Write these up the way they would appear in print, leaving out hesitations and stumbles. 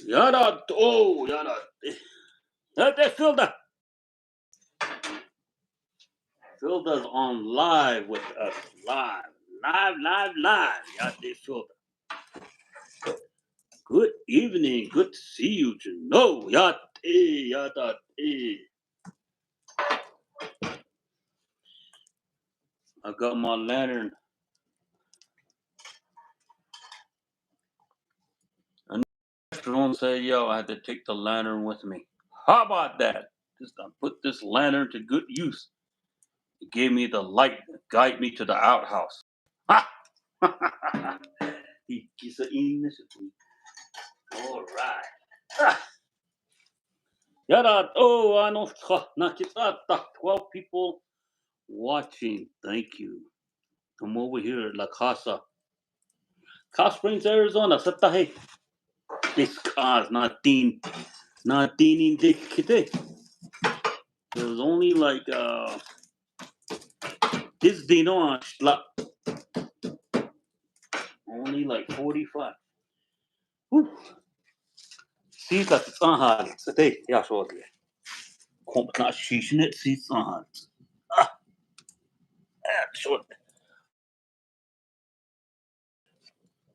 Yada, oh, yada. That Filda. Filda's on live with us. Live. Yada, Filda. Good evening. Good to see you, Jano. Yada. I got my lantern. And Jerome said, yo, I had to take the lantern with me. How about that? Just put this lantern to good use. It gave me the light to guide me to the outhouse. Ha! He's an initiative. All right. Ah, Yada. Oh, I know. Nakitata. 12 people watching. Thank you. I'm over here at La Casa. Cowsprings, Arizona. Satahe. This car's not in It was only like this Dino only like 45. Whew. See that it's on hard. Today, yeah, shortly. Not sheeshing it, see it's on hard. Ah, yeah, shortly.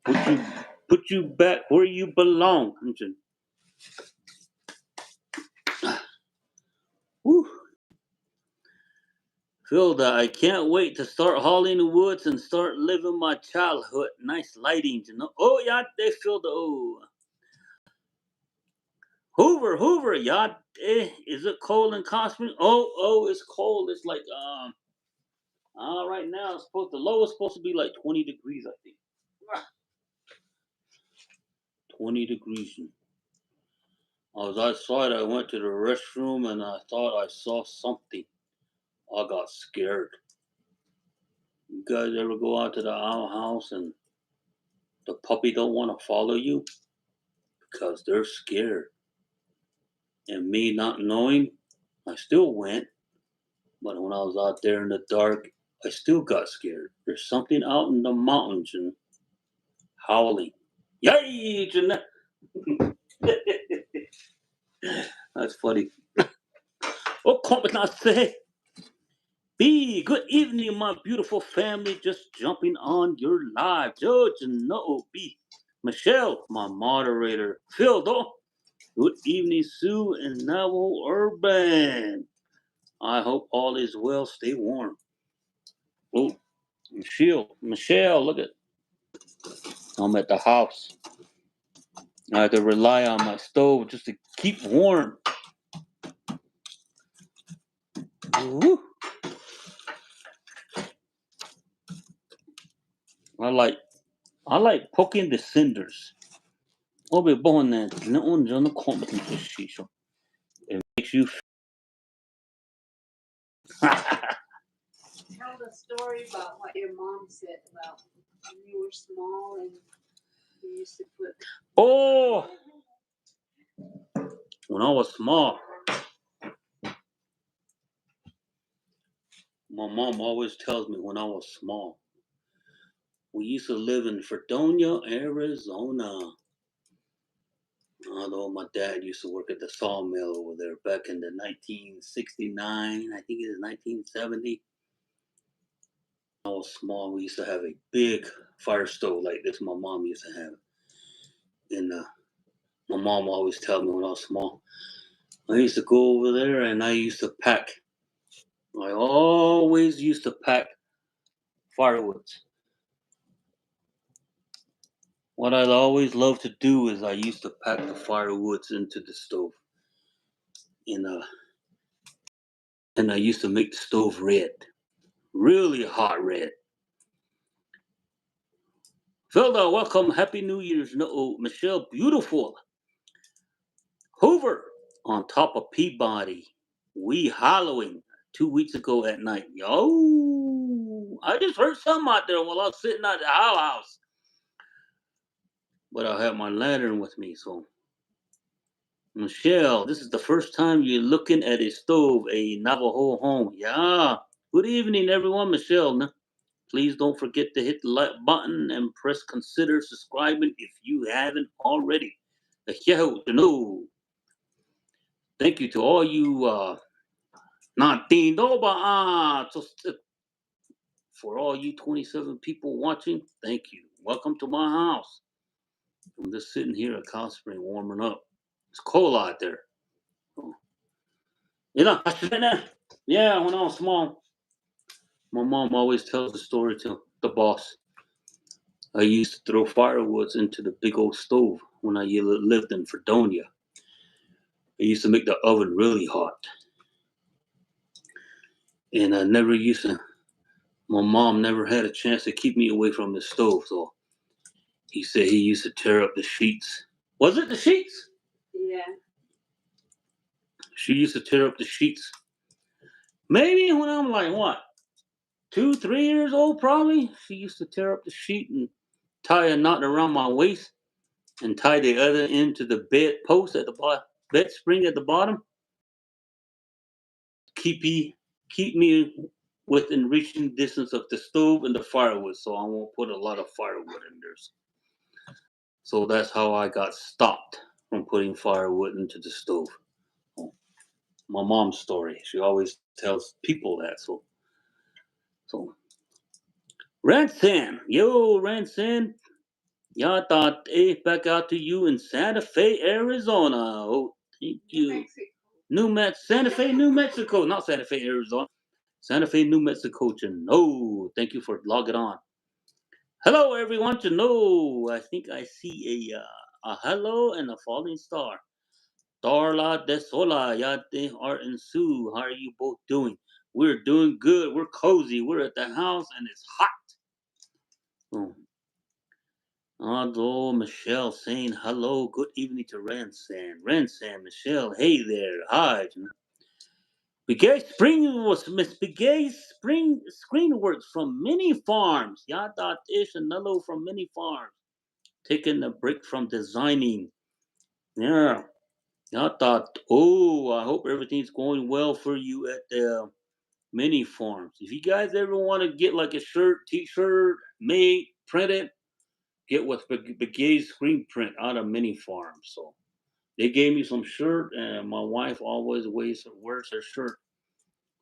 Put you put you back where you belong. Whew. Philda, I can't wait to start hauling the woods and start living my childhood. Nice lighting, you know. Oh yeah, they Philda. Oh, Hoover, yeah. Is it cold in Cosmo? Oh, it's cold. It's like right now it's the low is supposed to be like 20 degrees, I think. 20 degrees. I was outside. I went to the restroom and I thought I saw something. I got scared. You guys ever go out to the owl house and the puppy don't want to follow you because they're scared? And me not knowing, I still went. But when I was out there in the dark, I still got scared. There's something out in the mountains and howling. Yay, Jeanette! That's funny. Oh, competence. B, good evening, my beautiful family. Just jumping on your live. Judge, no, B. Michelle, my moderator. Phil, though. Good evening, Sue and Navajo Urban. I hope all is well. Stay warm. Oh, Michelle, look at. I'm at the house. I have to rely on my stove just to keep warm. Woo. I like poking the cinders. It makes you. Tell the story about what your mom said about when you were small and you used to put. Oh, when I was small, my mom always tells me when I was small. We used to live in Fredonia, Arizona. Although my dad used to work at the sawmill over there back in the 1969, I think it was 1970. When I was small, we used to have a big fire stove like this. My mom used to have, and my mom always told me when I was small. I used to go over there and I used to pack. I always used to pack firewoods. What I always loved to do is I used to pack the firewoods into the stove, and I used to make the stove red, really hot red. Felda, welcome, Happy New Year's. No, Michelle, beautiful. Hoover on top of Peabody. We Halloween 2 weeks ago at night. Yo, I just heard something out there while I was sitting at the house. But I have my lantern with me, so Michelle, this is the first time you're looking at a stove, a Navajo home. Yeah. Good evening, everyone. Michelle, please don't forget to hit the like button and press consider subscribing if you haven't already. Yeah, no. Thank you to all you for all you 27 people watching. Thank you. Welcome to my house. I'm just sitting here at Cowspring warming up. It's cold out there. You know, yeah, when I was small, my mom always tells the story to the boss. I used to throw firewoods into the big old stove when I lived in Fredonia. I used to make the oven really hot. And I never used to, my mom never had a chance to keep me away from the stove. So he said he used to tear up the sheets. Was it the sheets? Yeah. She used to tear up the sheets. Maybe when I'm like, what, 2, 3 years old, probably. She used to tear up the sheet and tie a knot around my waist and tie the other end to the bed post at the bottom, bed spring at the bottom. Keep me, keep me within reaching distance of the stove and the firewood, so I won't put a lot of firewood in there. So that's how I got stopped from putting firewood into the stove. Oh, my mom's story. She always tells people that. So Ransan, yo, Ransan, y'all thought back out to you in Santa Fe, Arizona. Oh, thank you. Santa Fe, New Mexico, not Santa Fe, Arizona. Santa Fe, New Mexico. No, thank you for logging on. Hello, everyone. No, I think I see a hello and a falling star. Darla de Sola, Yate, Art and Sue. How are you both doing? We're doing good. We're cozy. We're at the house and it's hot. Oh. Although Michelle saying hello, good evening to Ransan. Ransan, Michelle, hey there. Hi. Begay Spring was Miss Begay Spring Screenworks from Mini Farms. Yada Ish and Nello from Mini Farms. Taking a break from designing. Yeah. Yada. Oh, I hope everything's going well for you at the Mini Farms. If you guys ever want to get like a shirt, t-shirt made, printed, get with Begay's screen print out of Mini Farms. So they gave me some shirt, and my wife always wears her shirt.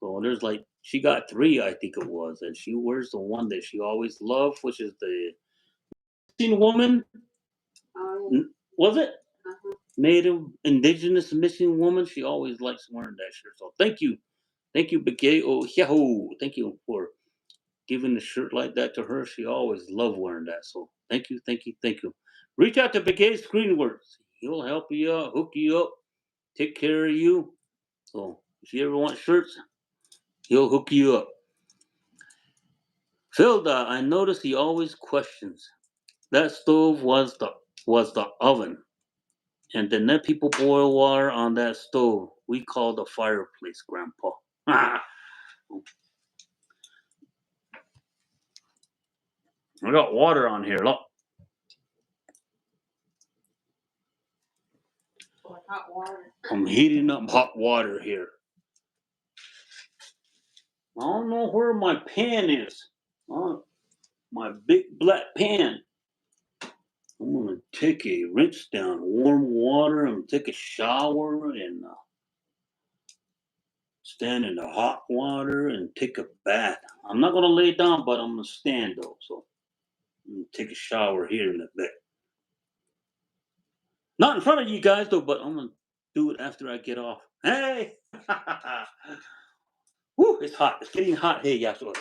So there's like she got three, I think it was, and she wears the one that she always loved, which is the missing woman. Was it Native Indigenous missing woman? She always likes wearing that shirt. So thank you, Begay. Oh, yahoo! Thank you for giving a shirt like that to her. She always loved wearing that. So thank you, thank you, thank you. Reach out to Begay Screenworks. He'll help you out, hook you up, take care of you. So if you ever want shirts, he'll hook you up. Philda, I notice he always questions. That stove was the oven. And the net people boil water on that stove. We call the fireplace, Grandpa. I got water on here. Look. Hot water. I'm heating up hot water here. I don't know where my pan is. My big black pan. I'm gonna take a rinse down warm water and take a shower and stand in the hot water and take a bath. I'm not gonna lay down, but I'm gonna stand though. So I'm gonna take a shower here in a bit. Not in front of you guys though, but I'm gonna do it after I get off. Hey! Woo! It's hot. It's getting hot. Hey, yeah. So,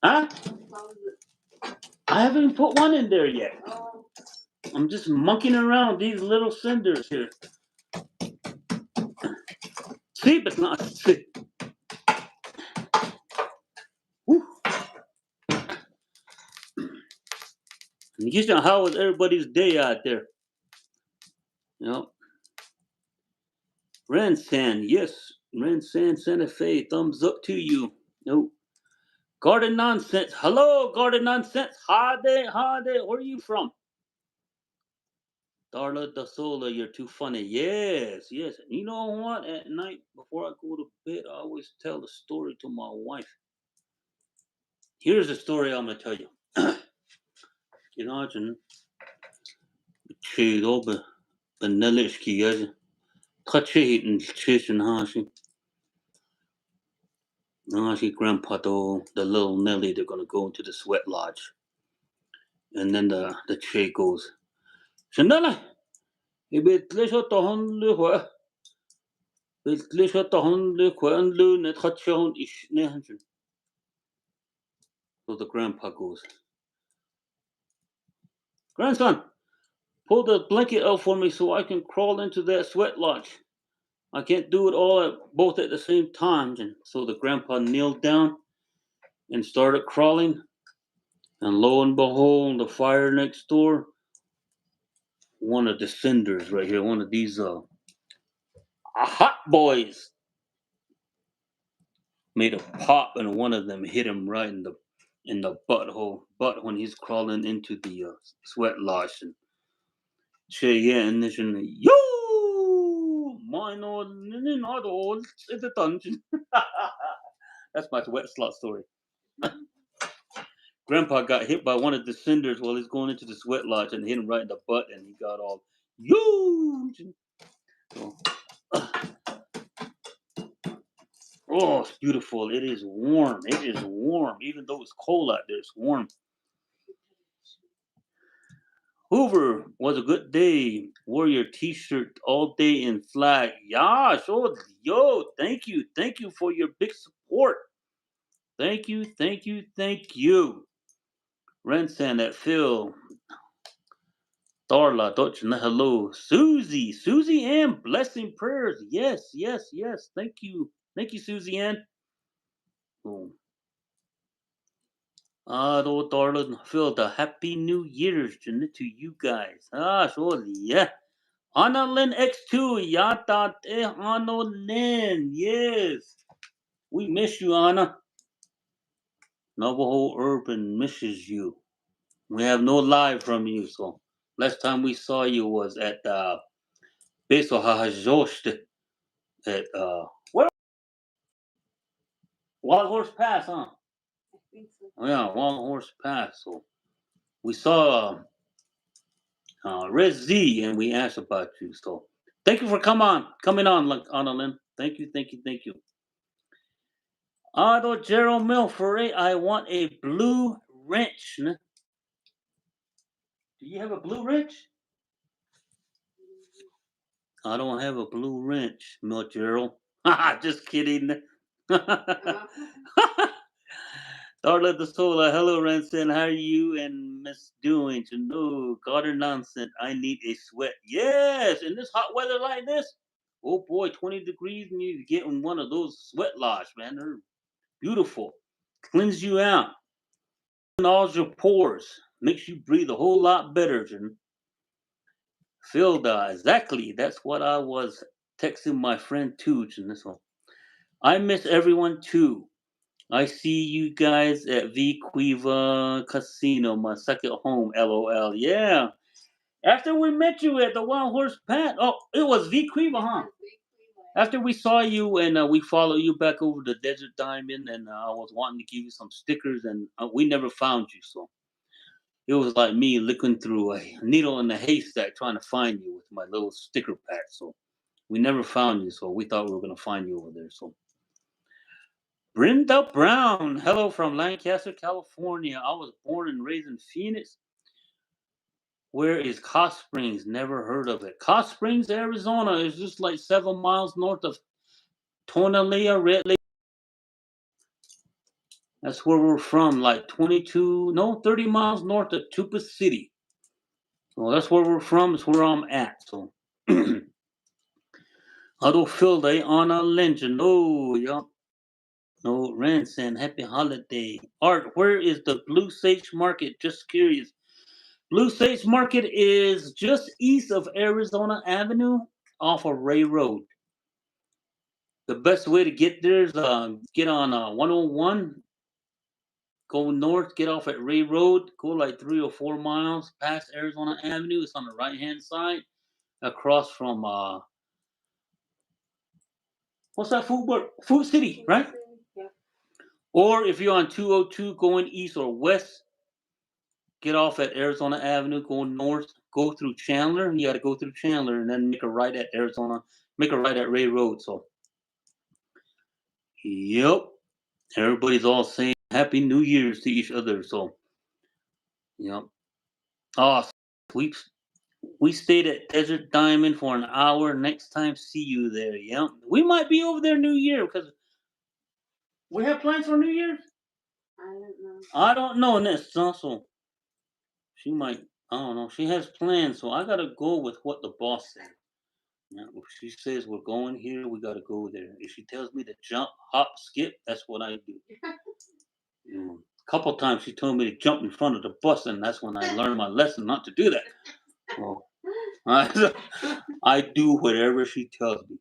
huh? I haven't put one in there yet. I'm just monkeying around these little cinders here. See, but not see. Woo. You know, how was everybody's day out there? You know, Ransan, yes, Ransan Santa Fe, thumbs up to you. No, Garden Nonsense. Hello, Garden Nonsense. Hade, where are you from? Darla da Sola, you're too funny. Yes, yes. You know what? At night, before I go to bed, I always tell the story to my wife. Here's the story I'm going to tell you. Imagine she over Beneliski as touchy and chasing Hashi. Hashi grandpa though the little Nelly they're gonna go into the sweat lodge. And then the chick goes, Shandala, if it leisure to honlu it leisure to honlu and loon at Hutchon ish nehansion. So the grandpa goes, Grandson, pull the blanket out for me so I can crawl into that sweat lodge. I can't do it all both at the same time. And so the grandpa kneeled down and started crawling. And lo and behold, the fire next door, one of the cinders right here, one of these hot boys made a pop, and one of them hit him right in the butt when he's crawling into the sweat lodge. And Cheyenne is in yo, mine on not all in the dungeon. That's my wet slot story. Grandpa got hit by one of the cinders while he's going into the sweat lodge and hit him right in the butt, and he got all huge. So, oh, it's beautiful. It is warm. It is warm. Even though it's cold out there, it's warm. Hoover was a good day. Wore your t-shirt all day in flag. Yeah, sure. Yo, thank you. Thank you for your big support. Thank you, thank you, thank you. Rensan at Phil. Darla, Dochna, hello. Susie, Susie Ann, blessing prayers. Yes, yes, yes. Thank you. Thank you, Susie Ann. Oh. Oh, Darla, Phil, the Happy New Year's to you guys. Ah, surely, yeah. Anna Lynn X2, Yata Anna Lynn. Yes. We miss you, Anna. Navajo Urban misses you. We have no live from you, so last time we saw you was at Beso Hahajost at what Wild Horse Pass, huh? I think so. Oh, yeah, Wild Horse Pass. So we saw Red Z and we asked about you. So thank you for coming on, Anna Lynn. Thank you, thank you, thank you. Otto Gerald Milford, I want a blue wrench. Do you have a blue wrench? I don't have a blue wrench, Mil Gerald. Just kidding. Uh, Darla the Sola, hello Ranson, how are you and Miss doing? To know, God or nonsense, I need a sweat. Yes, in this hot weather like this, oh boy, 20 degrees, and you get in one of those sweat lodge, man. They're beautiful. Cleanse you out. All your pores. Makes you breathe a whole lot better, Jen. Phil, exactly. That's what I was texting my friend too, Jen. This one. I miss everyone too. I see you guys at V Quiva Casino, my second home. LOL. Yeah. After we met you at the Wild Horse Pat. Oh, it was V Quiva, huh? After we saw you and we followed you back over the Desert Diamond, and I was wanting to give you some stickers, and we never found you. So it was like me looking through a needle in a haystack trying to find you with my little sticker pack. So we never found you. So we thought we were going to find you over there. So Brenda Brown, hello from Lancaster, California. I was born and raised in Phoenix. Where is Cowsprings? Never heard of it. Cowsprings, Arizona is just like 7 miles north of Tonalea, Red Lake. That's where we're from, like 22, no, 30 miles north of Tupa City. So that's where we're from. It's where I'm at. So, Otto Filde on a legend. Oh, yeah. No, Ranson, happy holiday. Art, where is the Blue Sage Market? Just curious. Blue Sage Market is just east of Arizona Avenue off of Ray Road. The best way to get there is get on 101, go north, get off at Ray Road, go like 3 or 4 miles past Arizona Avenue. It's on the right hand side across from, what's that Food City, right? Yeah. Or if you're on 202 going east or west, get off at Arizona Avenue, go north, go through Chandler. You got to go through Chandler and then make a right at Arizona, make a right at Ray Road. So, yep, everybody's all saying Happy New Year's to each other. So, yep. Oh, we we stayed at Desert Diamond for an hour. Next time, see you there. Yep, we might be over there New Year because we have plans for New Year's. I don't know. I don't know, Ness. Also, she might. I don't know. She has plans, so I gotta go with what the boss said. Yeah, if she says we're going here, we gotta go there. If she tells me to jump, hop, skip, that's what I do. A couple times she told me to jump in front of the bus, and that's when I learned my lesson not to do that. Well, I, I do whatever she tells me.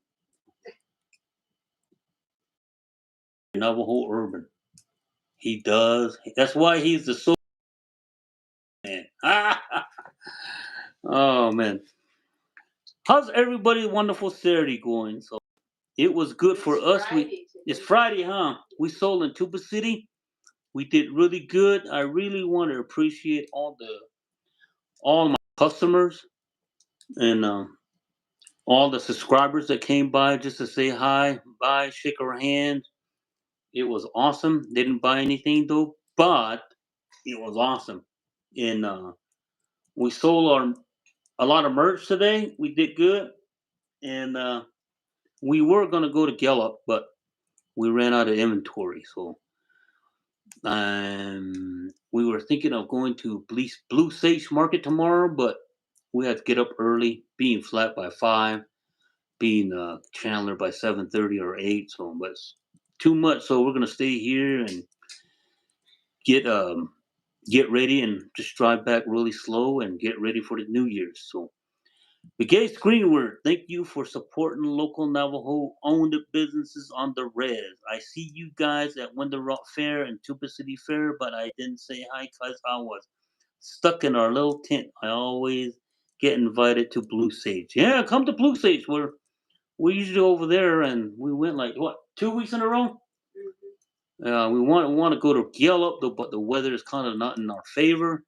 Navajo Urban. He does. That's why he's the soul man. Oh man. How's everybody's wonderful Saturday going? So it was good for us. It's Friday, huh? We sold in Tuba City. We did really good. I really want to appreciate all my customers and all the subscribers that came by just to say hi, bye, shake our hands. It was awesome. Didn't buy anything though, but it was awesome. And we sold a lot of merch today. We did good, and we were gonna go to Gallup, but we ran out of inventory. So we were thinking of going to Blue Sage Market tomorrow, but we had to get up early, being flat by 5, being Chandler by 7:30 or 8. So, but it's too much. So we're gonna stay here and get um get ready and just drive back really slow and get ready for the New Year's. So Begay Screenword, thank you for supporting local Navajo owned businesses on the res. I see you guys at Winter Rock Fair and Tuba City Fair, but I didn't say hi because I was stuck in our little tent. I always get invited to Blue Sage. Yeah, come to Blue Sage. We're usually over there, and we went like what 2 weeks in a row. We want to go to Gallup, though, but the weather is kind of not in our favor.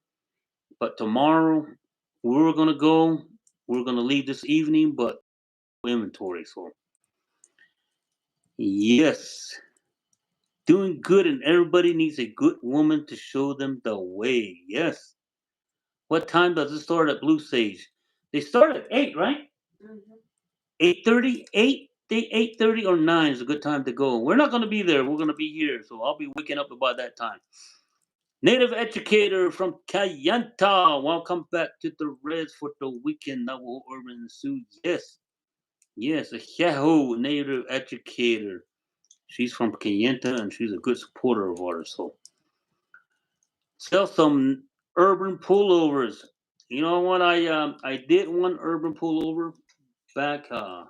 But tomorrow we're gonna go. We're gonna leave this evening, but inventory. So yes, doing good, and everybody needs a good woman to show them the way. Yes. What time does it start at Blue Sage? They start at 8, right? Mm-hmm. 8:30, 8:30 or 9 is a good time to go. We're not gonna be there. We're gonna be here, so I'll be waking up about that time. Native educator from Kayenta. Welcome back to the Reds for the weekend. Navajo Urban Sioux. Yes. Yes, a Yahoo native educator. She's from Kayenta and she's a good supporter of ours. So sell some urban pullovers. You know what? I did one urban pullover back. I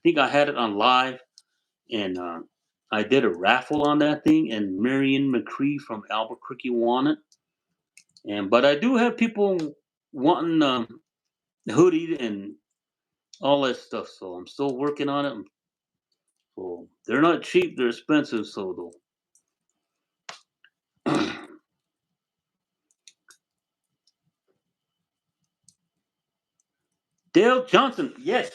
think I had it on live, and I did a raffle on that thing, and Marion McCree from Albuquerque won it. And but I do have people wanting hoodie and all that stuff, so I'm still working on it. So they're not cheap; they're expensive. So though, Dale Johnson, yes,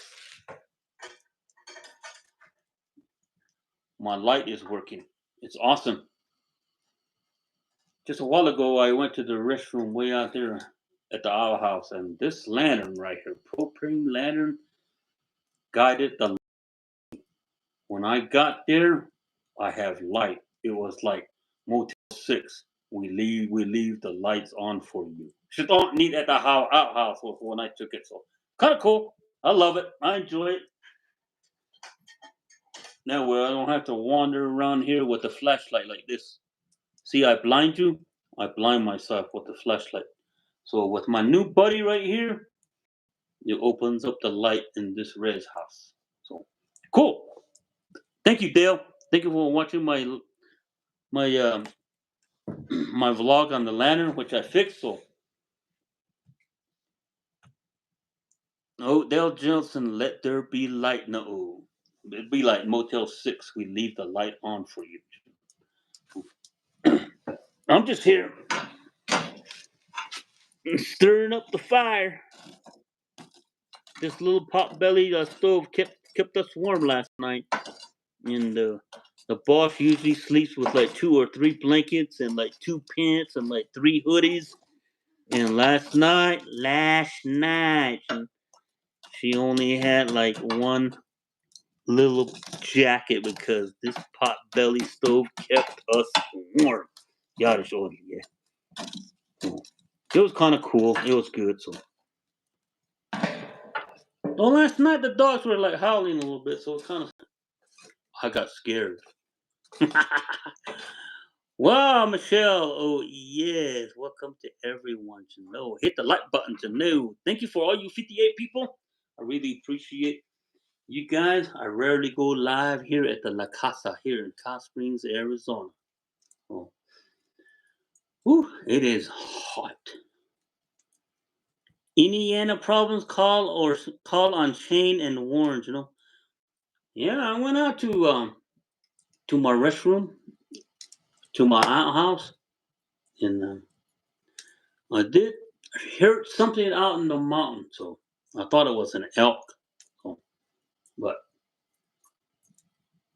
my light is working. It's awesome. Just a while ago, I went to the restroom way out there at the Owl House, and this lantern right here, propane lantern, guided the. When I got there, I have light. It was like Motel 6. We leave the lights on for you. She don't need at the outhouse when I took it. So kind of cool. I love it. I enjoy it. Now where I don't have to wander around here with a flashlight like this. See, I blind you. I blind myself with the flashlight. So with my new buddy right here, it opens up the light in this res house. So cool. Thank you, Dale. Thank you for watching my my vlog on the lantern, which I fixed. So, oh, Dale Johnson, let there be light. No, it'd be like Motel 6. We leave the light on for you. I'm just here stirring up the fire. This little pot-belly stove kept us warm last night, and the boss usually sleeps with like 2 or 3 blankets and like 2 pants and like 3 hoodies. And last night, she only had like one little jacket because this pot belly stove kept us warm. Gotta show you, yeah. So, it was kind of cool. It was good. So, well, last night the dogs were like howling a little bit, so it kind of I got scared. Wow, Michelle. Oh yes, welcome to everyone to know. Hit the like button to know. Thank you for all you 58 people. I really appreciate you guys. I rarely go live here at the La Casa here in Cowsprings, Arizona. Oh, whew, it is hot. Indiana problems? Call on Shane and Warren. Yeah, I went out to my restroom to my outhouse and I did hear something out in the mountain. So I thought it was an elk. So, but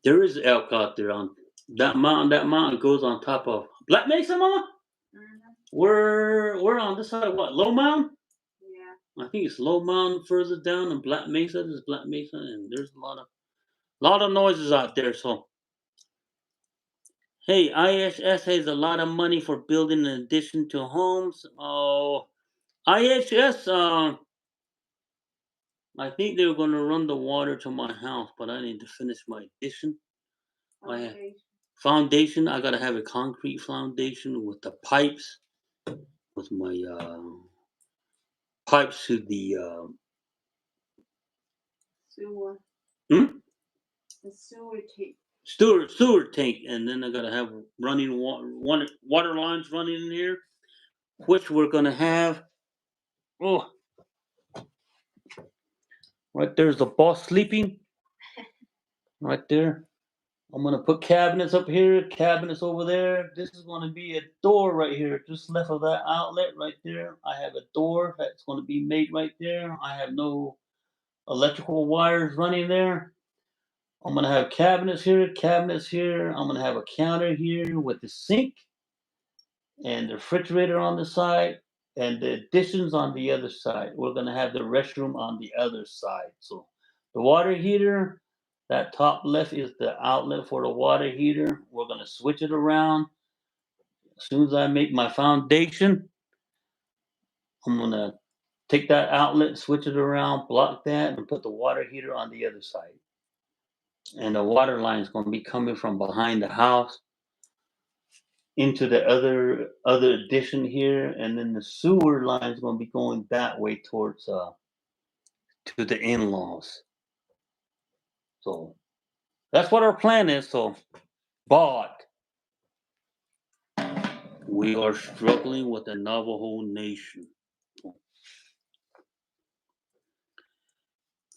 there is elk out there on that mountain. That mountain goes on top of Black Mesa, Mama. Mm-hmm. We're on this side of what? Low Mountain? Yeah. I think it's Low Mountain further down and Black Mesa. There's Black Mesa and there's a lot of noises out there. So hey, IHS has a lot of money for building an addition to homes. Oh, IHS, I think they were going to run the water to my house, but I need to finish my addition. My foundation, I got to have a concrete foundation with the pipes, with my pipes to the sewer. Hmm? The sewer tank. Sewer tank, and then I got to have running water lines running in here, which we're going to have. Oh, right there's the boss sleeping. Right there. I'm gonna put cabinets up here, cabinets over there. This is gonna be a door right here, just left of that outlet right there. I have a door that's gonna be made right there. I have no electrical wires running there. I'm gonna have cabinets here, cabinets here. I'm gonna have a counter here with the sink and the refrigerator on the side and the additions on the other side. We're gonna have the restroom on the other side. So the water heater, that top left is the outlet for the water heater. We're gonna switch it around. As soon as I make my foundation, I'm gonna take that outlet, switch it around, block that, and put the water heater on the other side. And the water line is gonna be coming from behind the house into the other addition here, and then the sewer line is going to be going that way towards to the in-laws. So that's what our plan is. So, but we are struggling with the Navajo Nation.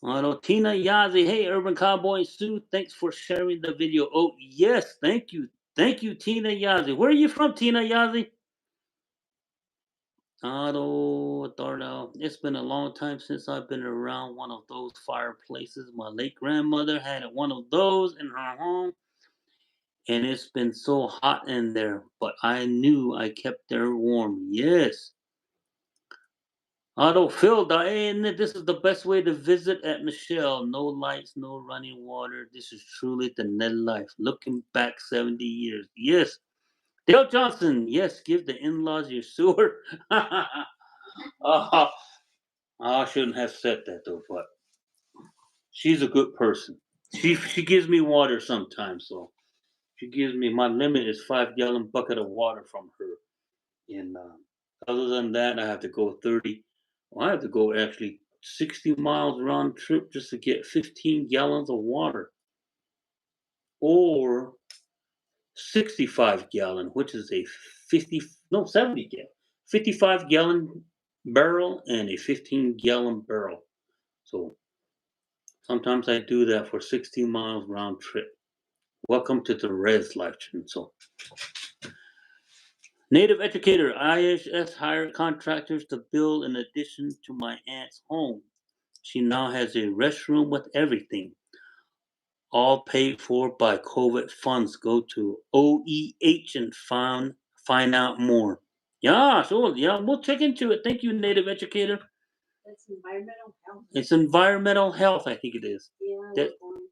Hello, Tina Yazi. Hey, Urban Cowboy Sue. Thanks for sharing the video. Oh yes, thank you, Tina Yazi. Where are you from, Tina Yazi? Otto Darnell. It's been a long time since I've been around one of those fireplaces. My late grandmother had one of those in her home, and it's been so hot in there. But I knew I kept her warm. Yes. Otto Phil, and this is the best way to visit at Michelle. No lights, no running water. This is truly the net life. Looking back 70 years. Yes. Dale Johnson, yes, give the in-laws your sewer. uh, I shouldn't have said that though, but she's a good person. She gives me water sometimes, so she gives me my limit is 5 gallon bucket of water from her. And other than that, I have to go 30. Well, I have to go actually 60 miles round trip just to get 15 gallons of water, or 65 gallon, which is a 50 no 70 gallon, 55 gallon barrel and a 15 gallon barrel. So sometimes I do that for 60 miles round trip. Welcome to the res life stream. So Native educator IHS hired contractors to build an addition to my aunt's home. She now has a restroom with everything, all paid for by COVID funds. Go to OEH and find out more. Yeah, sure. Yeah, we'll check into it. Thank you, Native educator. That's environmental health. It's environmental health, I think it is. Yeah, That, we're going to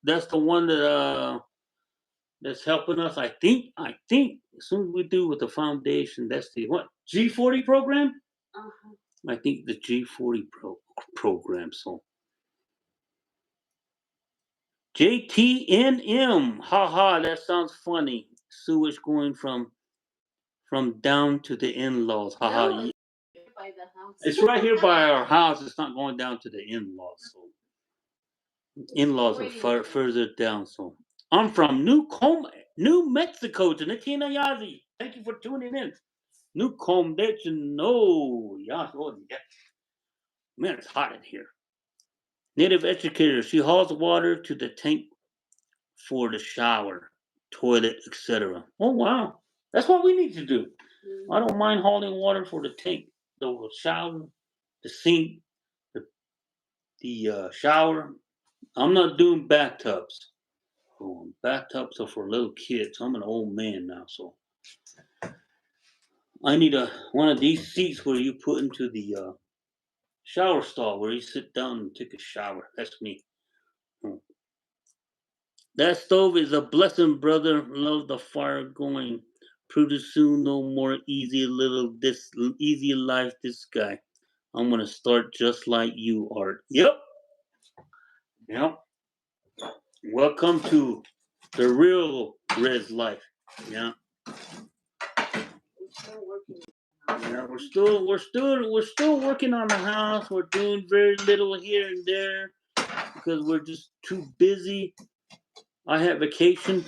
that's the one that's helping us. I think as soon as we do with the foundation, that's the what G40 program. that. Uh-huh. I think the G40 program. So JTNM, haha, that sounds funny. Sewage going from down to the in-laws, haha. No, it's by the house. It's right here by our house. It's not going down to the in-laws. So in-laws are further down. So I'm from New Mexico, Janatina Yazi. Thank you for tuning in. New Combe, no, yeah, oh, yeah. Man, it's hot in here. Native educator, she hauls water to the tank for the shower, toilet, etc. Oh wow, that's what we need to do. I don't mind hauling water for the tank, the shower, the sink, the shower. I'm not doing bathtubs. Oh, bathtubs are for little kids. I'm an old man now, so I need one of these seats where you put into the shower stall where you sit down and take a shower. That's me. Hmm. That stove is a blessing, brother. Love the fire going. Pretty soon, no more easy life. This guy. I'm gonna start just like you, Art. Yep. Yep. Welcome to the real res life. Yeah. We're still working. Yeah, we're still working on the house. We're doing very little here and there because we're just too busy. I had vacation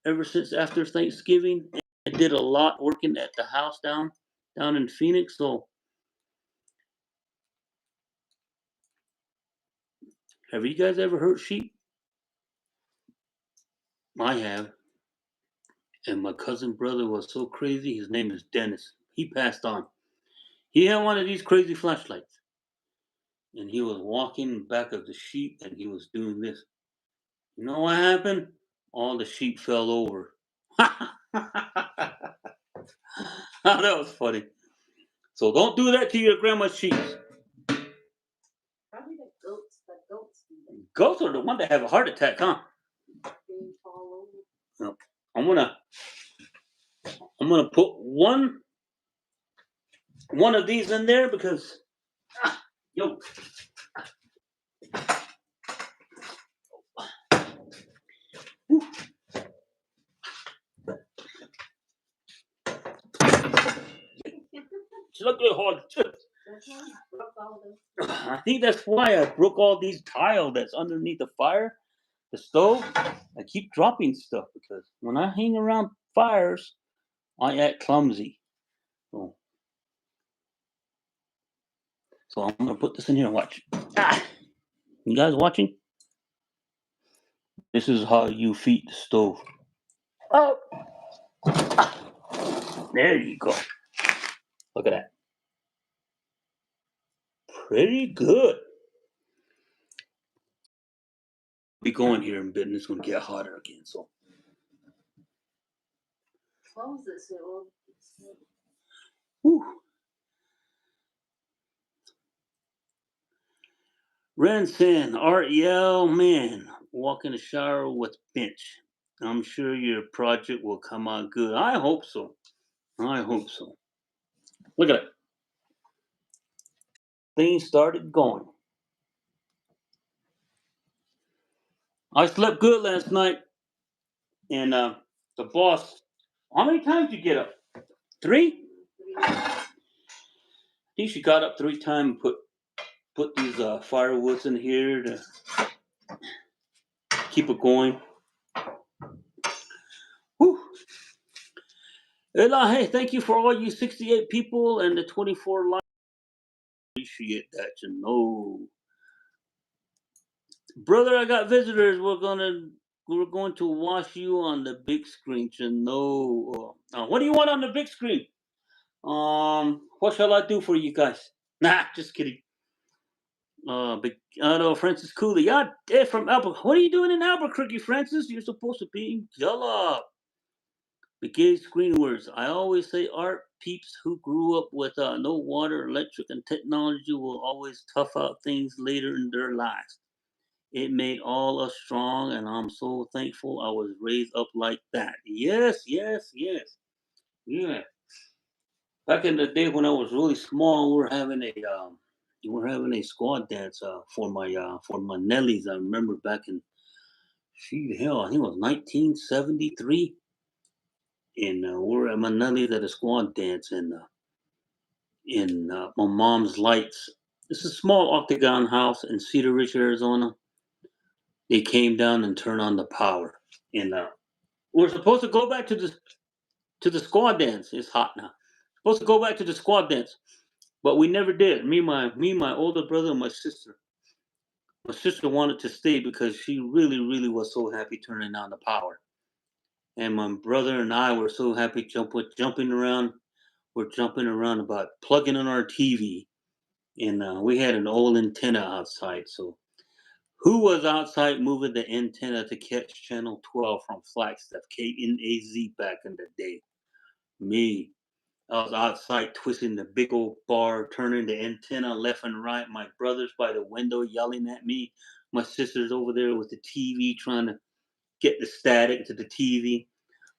ever since after Thanksgiving. I did a lot working at the house down in Phoenix. So have you guys ever heard sheep? I have. And my cousin brother was so crazy. His name is Dennis. He passed on. He had one of these crazy flashlights, and he was walking back of the sheep, and he was doing this. You know what happened? All the sheep fell over. That was funny. So don't do that to your grandma's sheep. Probably the goats. The goats do that. Goats are the one that have a heart attack, huh? They fall over. Yep. I'm gonna put one of these in there because yo. Whew. Look at hard. That's why I broke all those. I think that's why I broke all these tile that's underneath the fire, the stove. I keep dropping stuff because when I hang around fires, I act clumsy. So, so I'm gonna put this in here and watch. Ah, you guys watching? This is how you feed the stove. Oh, there you go. Look at that. Pretty good. Be going here in a bit and it's gonna get hotter again. So Close it so it won't. whew. Renson, REL, man, walk in the shower with bench. I'm sure your project will come out good. I hope so. I hope so. Look at it. Things started going. I slept good last night, and the boss. How many times you get up? 3? I think she got up 3 times. Put these firewoods in here to keep it going. Whew. Ella, hey, thank you for all you 68 people and the 24 likes. Appreciate that, you know. Brother, I got visitors. We're gonna we're going to watch you on the big screen. To know, what do you want on the big screen? What shall I do for you guys? Nah, just kidding. But I know Francis Cooley. Yeah, from Albuquerque. What are you doing in Albuquerque, Francis? You're supposed to be in Gallup. The gay screen words. I always say art peeps who grew up with no water, electric, and technology will always tough out things later in their lives. It made all us strong, and I'm so thankful I was raised up like that. Yes, yes, yes. Yeah. Back in the day when I was really small, we are having a squad dance for my Nellies. I remember back in hell, I think it was 1973, and we're at my Nellies at a squad dance in my mom's lights. It's a small octagon house in Cedar Ridge, Arizona. They came down and turned on the power, and we're supposed to go back to the squad dance. It's hot now. Supposed to go back to the squad dance, but we never did. My older brother, and my sister. My sister wanted to stay because she really, really was so happy turning on the power. And my brother and I were so happy jumping around. We're jumping around about plugging in our TV, and we had an old antenna outside. So who was outside moving the antenna to catch channel 12 from Flagstaff KNAZ back in the day? Me. I was outside twisting the big old bar, turning the antenna left and right. My brother's by the window yelling at me. My sister's over there with the TV trying to get the static to the TV.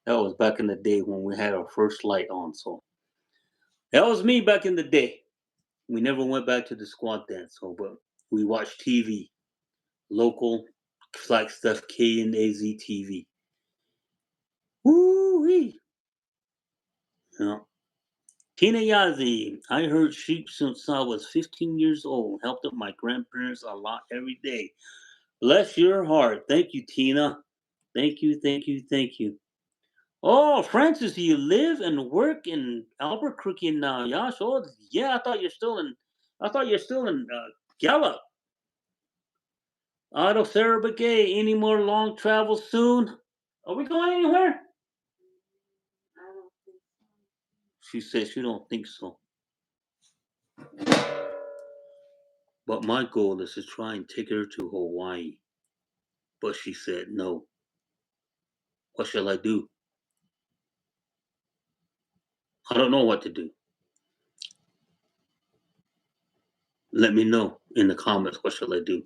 That was back in the day when we had our first light on. So that was me back in the day. We never went back to the squad dance, so but we watched TV, local Flagstaff KNAZ TV. Woo wee! Yeah. Tina Yazi, I heard sheep since I was 15 years old. Helped out my grandparents a lot every day. Bless your heart. Thank you, Tina. Thank you, thank you, thank you. Oh, Francis, you live and work in Albuquerque now, Yash. Oh, yeah. I thought you're still in Gallup. Auto Sarah Begay. Any more long travel soon? Are we going anywhere? I don't think so. She says she don't think so. But my goal is to try and take her to Hawaii. But she said no. What shall I do? I don't know what to do. Let me know in the comments. What shall I do?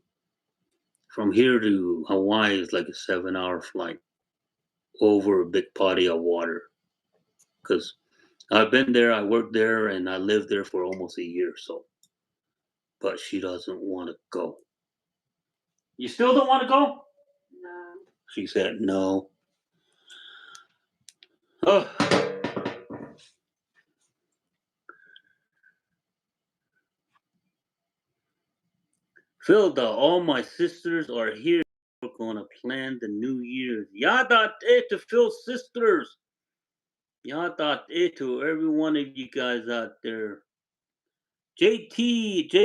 From here to Hawaii is like a 7 hour flight over a big body of water. Because I've been there, I worked there, and I lived there for almost a year. So, but she doesn't want to go. You still don't want to go? No. She said no. Oh, Philda, all my sisters are here. We're gonna plan the New Year's. Yada to Phil's sisters. Yada to every one of you guys out there. JTNM.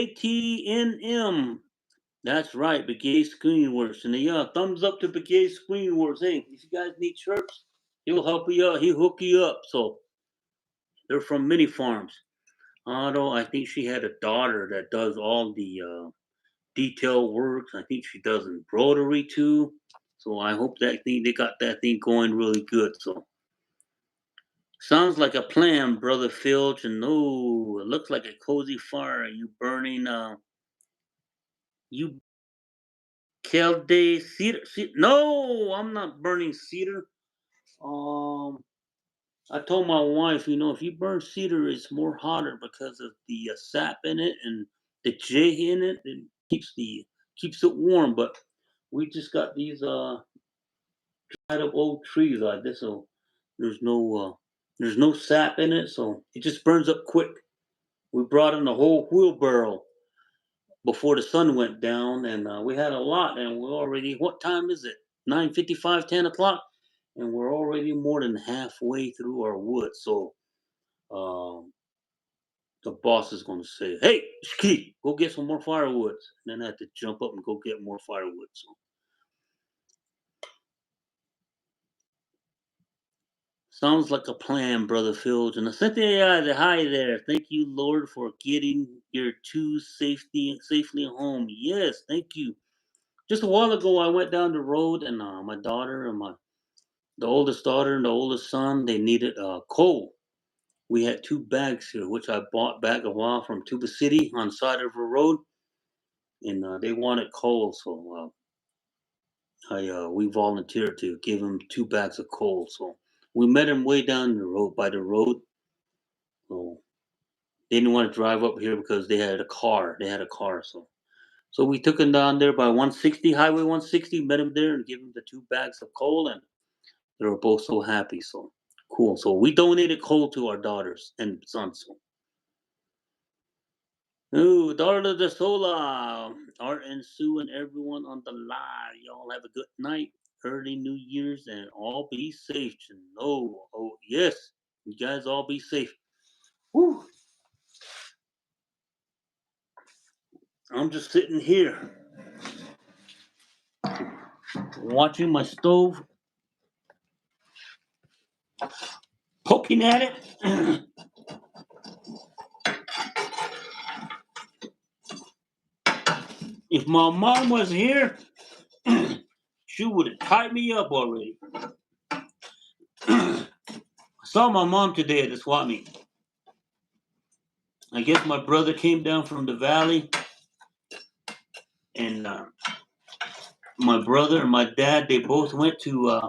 That's right, Brigade Screenworks. And yeah, thumbs up to Brigade Screenworks. Hey, if you guys need shirts, he'll help you out. He'll hook you up. So they're from mini farms. Although I think she had a daughter that does all the detail works. I think she does embroidery too. So I hope that thing they got that thing going really good. So sounds like a plan, brother Filch. And no, it looks like a cozy fire. You burning you Kelde cedar. No, I'm not burning cedar. Um, I told my wife, if you burn cedar, it's more hotter because of the sap in it and the J in it. It keeps it warm. But we just got these dried up old trees like this, so there's no uh, there's no sap in it, so it just burns up quick. We brought in the whole wheelbarrow before the sun went down, and we had a lot, and we're already. What time is it? 9:55, 10 o'clock, and we're already more than halfway through our wood. So um, the boss is going to say, "Hey, Shki, go get some more firewood." And then I have to jump up and go get more firewood. So Sounds like a plan, Brother Phil. And Cynthia, hi there. Thank you, Lord, for getting your two safely home. Yes, thank you. Just a while ago, I went down the road, and my daughter and the oldest daughter and the oldest son, they needed coal. We had two bags here, which I bought back a while from Tuba City on the side of a road, and they wanted coal, so I we volunteered to give them two bags of coal. So we met them way down the road by the road. So they didn't want to drive up here because they had a car. They had a car, so we took them down there by 160 Highway 160, met them there, and gave them the two bags of coal, and they were both so happy. So cool. So we donated coal to our daughters and sons. So. Ooh, Darla de Sola, Art and Sue, and everyone on the live. Y'all have a good night, early New Year's, and all be safe. To know, oh yes, you guys all be safe. Whew. I'm just sitting here watching my stove, poking at it. If my mom was here, she would have tied me up already. I saw my mom today at the swap meet. I guess my brother came down from the valley, and my brother and my dad, they both went to.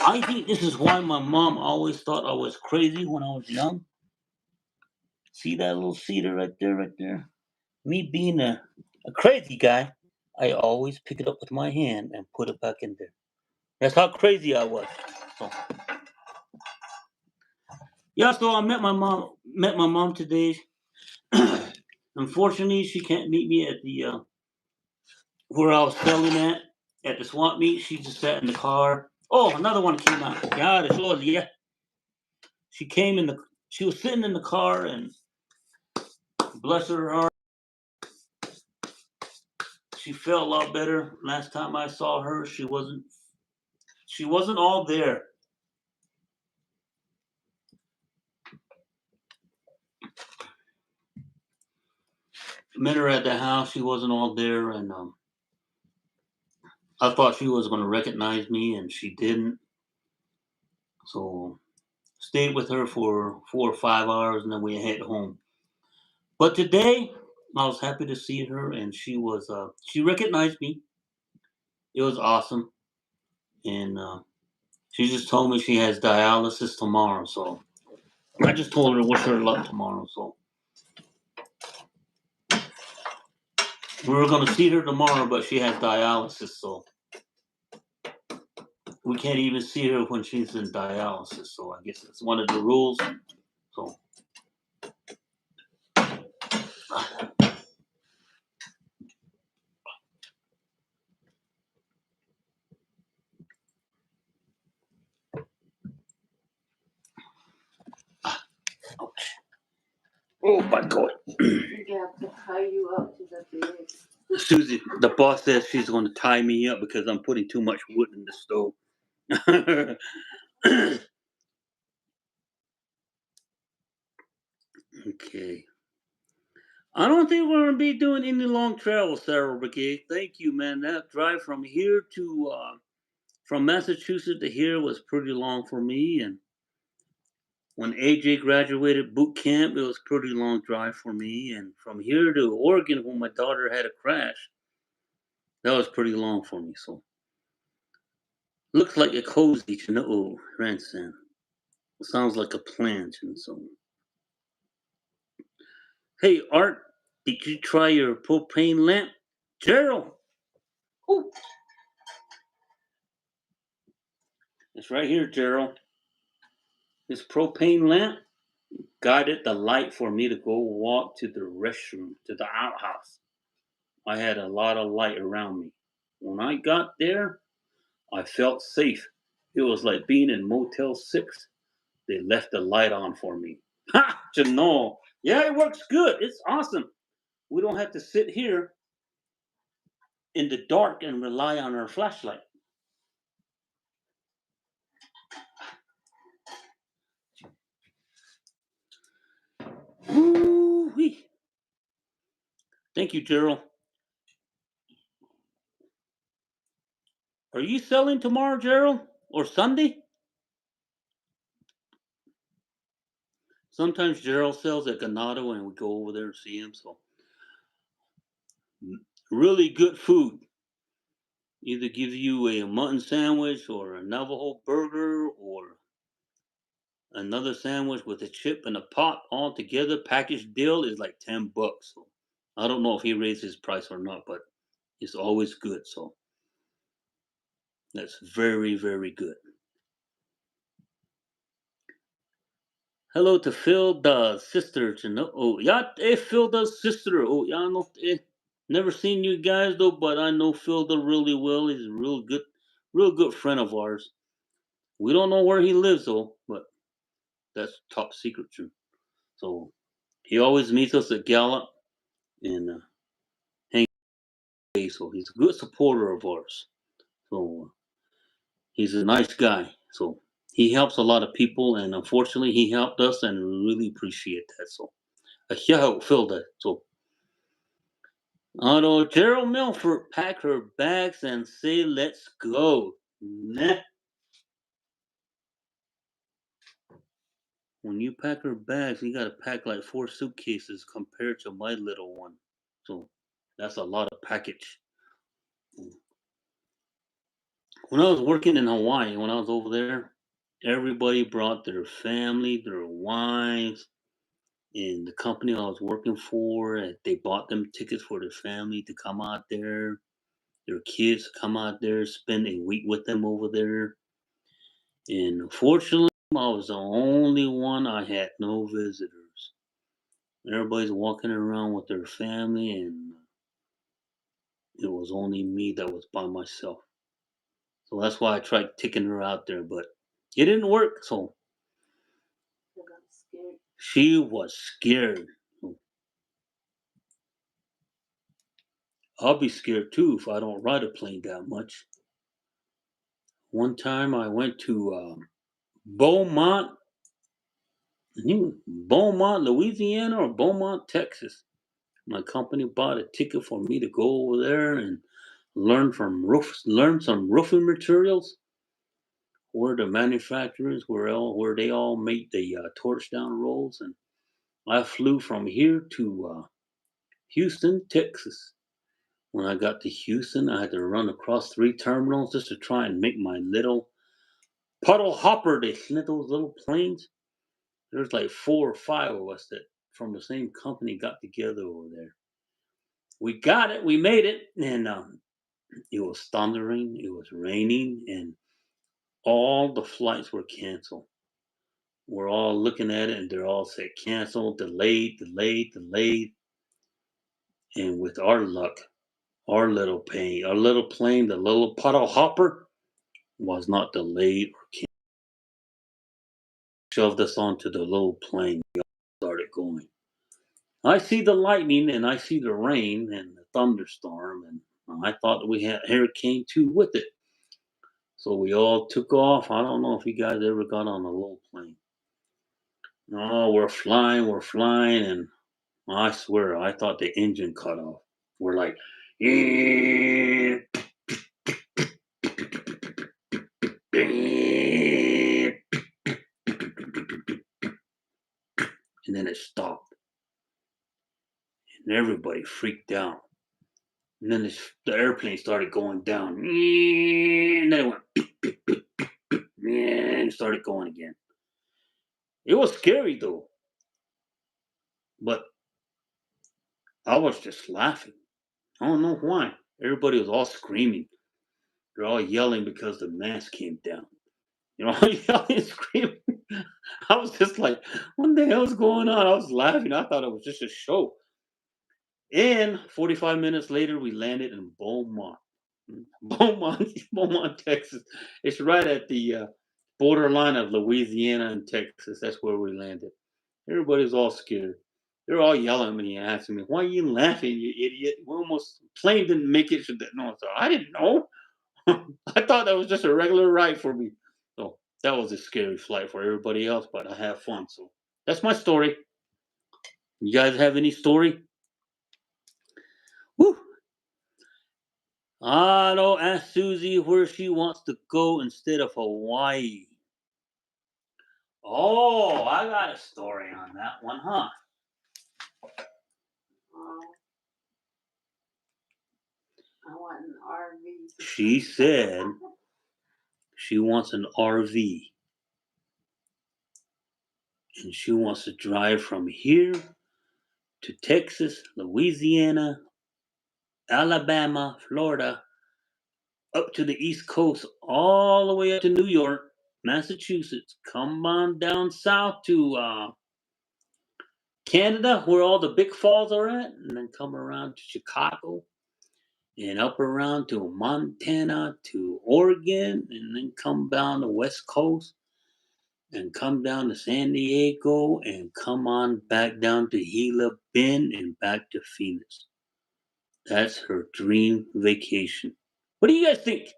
I think this is why my mom always thought I was crazy when I was young. See that little cedar right there, right there? Me being a crazy guy, I always pick it up with my hand and put it back in there. That's how crazy I was. So, yeah, so I met my mom today. Unfortunately, she can't meet me at the where I was selling at the swamp meet. She just sat in the car. Oh, another one came out. God, it's Lord, yeah. She came in the. She was sitting in the car, and bless her heart, she felt a lot better. Last time I saw her, she wasn't all there. Met her at the house. She wasn't all there, and I thought she was going to recognize me, and she didn't. So stayed with her for 4 or 5 hours, and then we head home. But today, I was happy to see her, and she recognized me. It was awesome, and she just told me she has dialysis tomorrow. So I just told her wish her luck tomorrow. So we were going to see her tomorrow, but she has dialysis, so we can't even see her when she's in dialysis. So I guess it's one of the rules. So oh my God. You have to tie you up to the bed. Susie, the boss says she's going to tie me up because I'm putting too much wood in the stove. Okay. I don't think we're going to be doing any long travel, Sarah Brigade. Thank you, man. That drive from here to, from Massachusetts to here was pretty long for me. And when AJ graduated boot camp, it was a pretty long drive for me. And from here to Oregon, when my daughter had a crash, that was pretty long for me. So looks like a cozy to know, Ranson. Sounds like a plan, and so. Hey, Art, did you try your propane lamp? Gerald! Oh, it's right here, Gerald. This propane lamp guided the light for me to go walk to the restroom, to the outhouse. I had a lot of light around me. When I got there, I felt safe. It was like being in Motel 6. They left the light on for me. Ha! Janol. Yeah, it works good. It's awesome. We don't have to sit here in the dark and rely on our flashlight. Woo-wee. Thank you, Gerald. Are you selling tomorrow, Gerald? Or Sunday? Sometimes Gerald sells at Ganado and we go over there and see him. So, really good food. Either give you a mutton sandwich or a Navajo burger or another sandwich with a chip and a pot all together. Package deal is like $10. So I don't know if he raised his price or not, but it's always good. So that's very, very good. Hello to Phil, the sister. Oh, yeah, Phil, the sister. Oh, yeah, no, never seen you guys though, but I know Phil the really well. He's a real good friend of ours. We don't know where he lives though, but that's top secret too. So he always meets us at Gallup and hangs out. So he's a good supporter of ours. So he's a nice guy. So he helps a lot of people, and unfortunately, he helped us, and we really appreciate that. So yeah, Phil that. So although Gerald Milford pack her bags and say, "Let's go." Nah. When you pack her bags, you gotta pack like 4 suitcases compared to my little one. So that's a lot of package. When I was working in Hawaii, when I was over there, everybody brought their family, their wives, and the company I was working for, they bought them tickets for their family to come out there, their kids come out there, spend a week with them over there. And unfortunately, I was the only one. I had no visitors. Everybody's walking around with their family, and it was only me that was by myself. So that's why I tried taking her out there, but it didn't work. So I got scared. she was scared. I'll be scared too if I don't ride a plane that much. One time I went to Beaumont, Beaumont, Louisiana, or Beaumont, Texas. My company bought a ticket for me to go over there and learn some roofing materials, where the manufacturers where they all made the torch down rolls, and I flew from here to Houston, Texas. When I got to Houston, I had to run across 3 terminals just to try and make my little puddle hopper. They sent those little planes. There's like 4 or 5 of us that from the same company got together over there. We got it. We made it, and it was thundering. It was raining, and all the flights were canceled. We're all looking at it, and they're all said canceled, delayed, delayed, delayed. And with our luck, our little plane, the little puddle hopper, was not delayed or shoved us onto the little plane. We all started going. I see the lightning and I see the rain and the thunderstorm, and I thought we had Hurricane 2 with it. So we all took off. I don't know if you guys ever got on a little plane. Oh, we're flying, and I swear I thought the engine cut off. We're like, and then it stopped, and everybody freaked out. And then the airplane started going down, and then it went, and started going again. It was scary though, but I was just laughing. I don't know why. Everybody was all screaming. They're all yelling because the mask came down. You know, yelling and screaming. I was just like, what the hell's going on? I was laughing. I thought it was just a show. And 45 minutes later, we landed in Beaumont. Beaumont, Beaumont, Texas. It's right at the borderline of Louisiana and Texas. That's where we landed. Everybody's all scared. They're all yelling at me and asking me, "Why are you laughing, you idiot? We almost plane didn't make it." No, so I didn't know. I thought that was just a regular ride for me. So that was a scary flight for everybody else, but I have fun. So that's my story. You guys have any story? Woo! I don't ask Susie where she wants to go instead of Hawaii. Oh, I got a story on that one, huh? Oh, I want an RV. She said she wants an RV and she wants to drive from here to Texas, Louisiana, Alabama, Florida, up to the East Coast, all the way up to New York, Massachusetts. Come on down south to Canada, where all the big falls are at, and then come around to Chicago and up around to Montana to Oregon, and then come down the West Coast and come down to San Diego and come on back down to Gila Bend and back to Phoenix. That's her dream vacation. What do you guys think?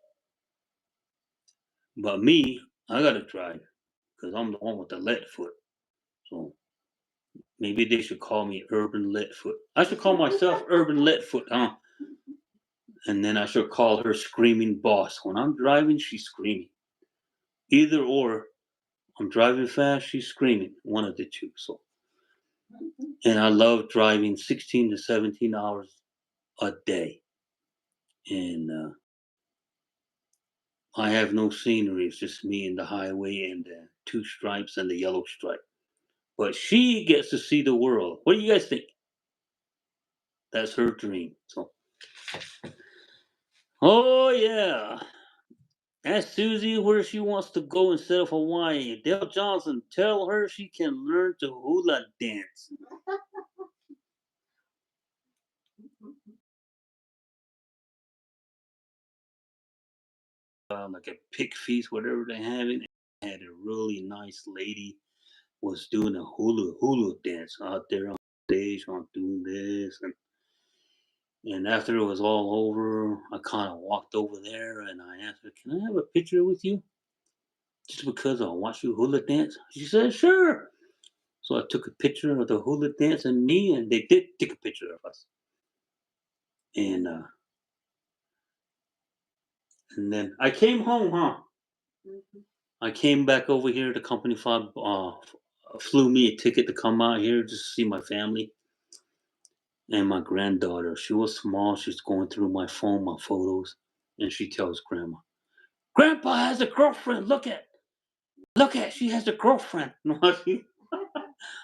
But me, I gotta drive because I'm the one with the lead foot. So maybe they should call me Urban Leadfoot. I should call myself Urban Leadfoot, huh? And then I should call her Screaming Boss. When I'm driving, she's screaming. Either or, I'm driving fast, she's screaming. One of the two. So, and I love driving 16 to 17 hours a day. And I have no scenery. It's just me and the highway and the two stripes and the yellow stripe. But she gets to see the world. What do you guys think? That's her dream. So, oh yeah. Ask Susie where she wants to go instead of Hawaii. Dale Johnson, tell her she can learn to hula dance. Like a pig feast, whatever they're having. Had a really nice lady was doing a hula dance out there on stage, on doing this, and after it was all over, I kind of walked over there and I asked her, "Can I have a picture with you? Just because I watched you hula dance?" She said, "Sure." So I took a picture of the hula dance and me, and they did take a picture of us. And and then I came home, huh? Mhm. I came back over here. The company flew me a ticket to come out here just to see my family and my granddaughter. She was small. She's going through my phone, my photos, and she tells Grandma, "Grandpa has a girlfriend. Look at, she has a girlfriend."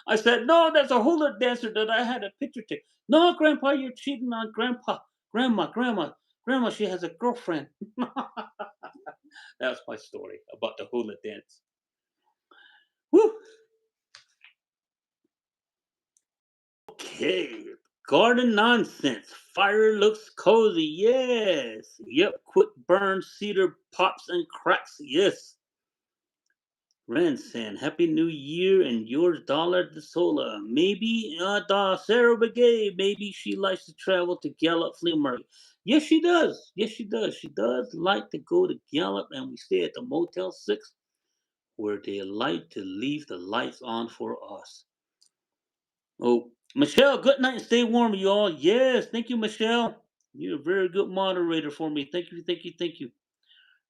I said, "No, that's a hula dancer that I had a picture take." "No, Grandpa, you're cheating on Grandpa, Grandma. She has a girlfriend." That's my story about the hula dance. Woo! Okay, garden nonsense. Fire looks cozy. Yes. Yep. Quick burn. Cedar pops and cracks. Yes. Ransan, Happy New Year and yours, Dollar de Sola. Maybe Sarah Begay, maybe she likes to travel to Gallup Flea Market. Yes, she does. Yes, she does. She does like to go to Gallup, and we stay at the Motel 6 where they like to leave the lights on for us. Oh, Michelle, good night and stay warm, y'all. Yes, thank you, Michelle. You're a very good moderator for me. Thank you, thank you, thank you.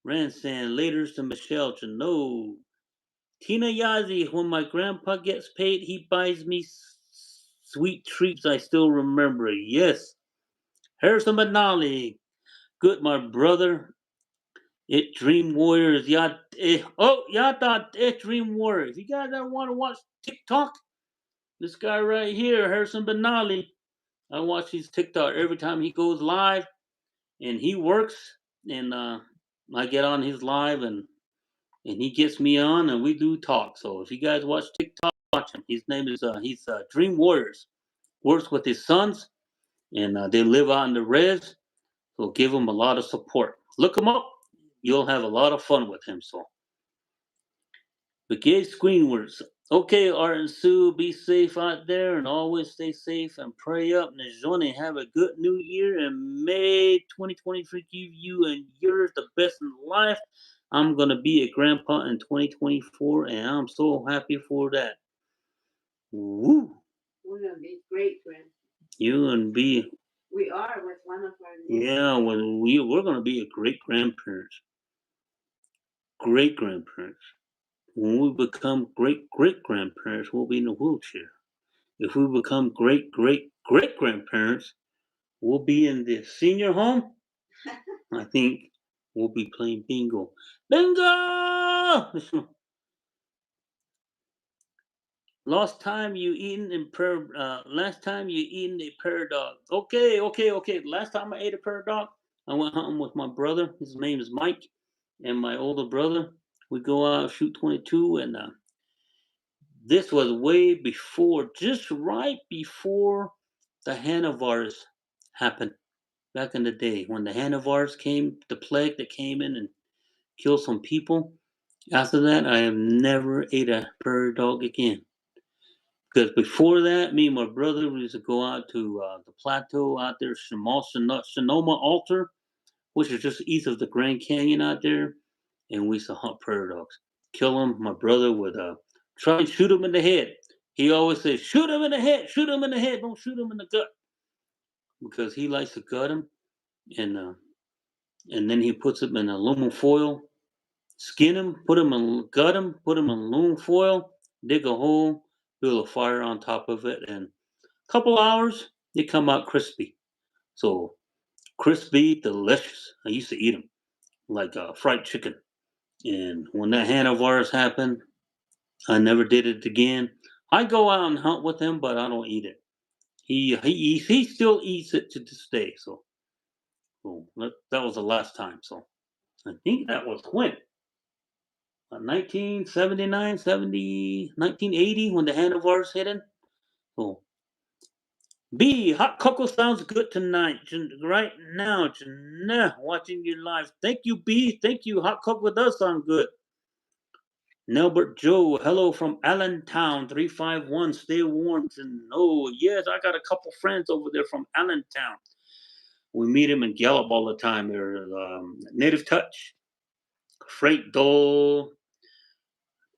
Ransan, later to Michelle Jano. Tina Yazi, when my grandpa gets paid, he buys me sweet treats. I still remember it. Yes. Harrison Benali. Good, my brother. It Dream Warriors. Yata, it Dream Warriors. You guys ever want to watch TikTok? This guy right here, Harrison Benali. I watch his TikTok every time he goes live and he works and I get on his live and he gets me on and we do talk. So if you guys watch TikTok, watch him. His name is he's Dream Warriors. Works with his sons and they live out in the res. So give him a lot of support. Look him up. You'll have a lot of fun with him. So, but gay screen words. Okay, Art and Sue, be safe out there and always stay safe and pray up. And Johnny, have a good new year and may 2023 give you and yours the best in life. I'm going to be a grandpa in 2024 and I'm so happy for that. Woo! We're gonna be great friends. You and be, We are with one of our yeah, when we're going to be a great grandparents. Great grandparents. When we become great great grandparents, we'll be in a wheelchair. If we become great great great grandparents, we'll be in the senior home. I think we'll be playing bingo. Bingo! Last time you eaten in per last time you eaten a prairie dog. Okay, okay, okay. Last time I ate a prairie dog, I went hunting with my brother. His name is Mike, and my older brother. We go out shoot 22, and this was way before, just right before the handlebars happened back in the day when the handlebars came, the plague that came in and killed some people. After that, I have never ate a prairie dog again. Because before that, me and my brother we used to go out to the plateau out there, Sonoma Altar, which is just east of the Grand Canyon out there, and we used to hunt prairie dogs. Kill them. My brother would try and shoot him in the head. He always says, "Shoot him in the head! Shoot him in the head! Don't shoot him in the gut," because he likes to gut him, and uh, and then he puts them in aluminum foil, skin them, put them in gut them, put them in aluminum foil, dig a hole, build a fire on top of it, and a couple hours they come out crispy. So crispy, delicious. I used to eat them like fried chicken. And when that handlebars happened, I never did it again. I go out and hunt with him, but I don't eat it. He still eats it to this day. So that was the last time. So I think that was when 1979, 70, 1980 when the handlebars hit in. So B, hot cocoa sounds good tonight. Right now, watching you live. Thank you, B. Thank you. Hot cocoa does sound good. Nelbert Joe, hello from Allentown, 351. Stay warm. Oh, yes, I got a couple friends over there from Allentown. We meet them in Gallup all the time. They're Native Touch, Freight Dole,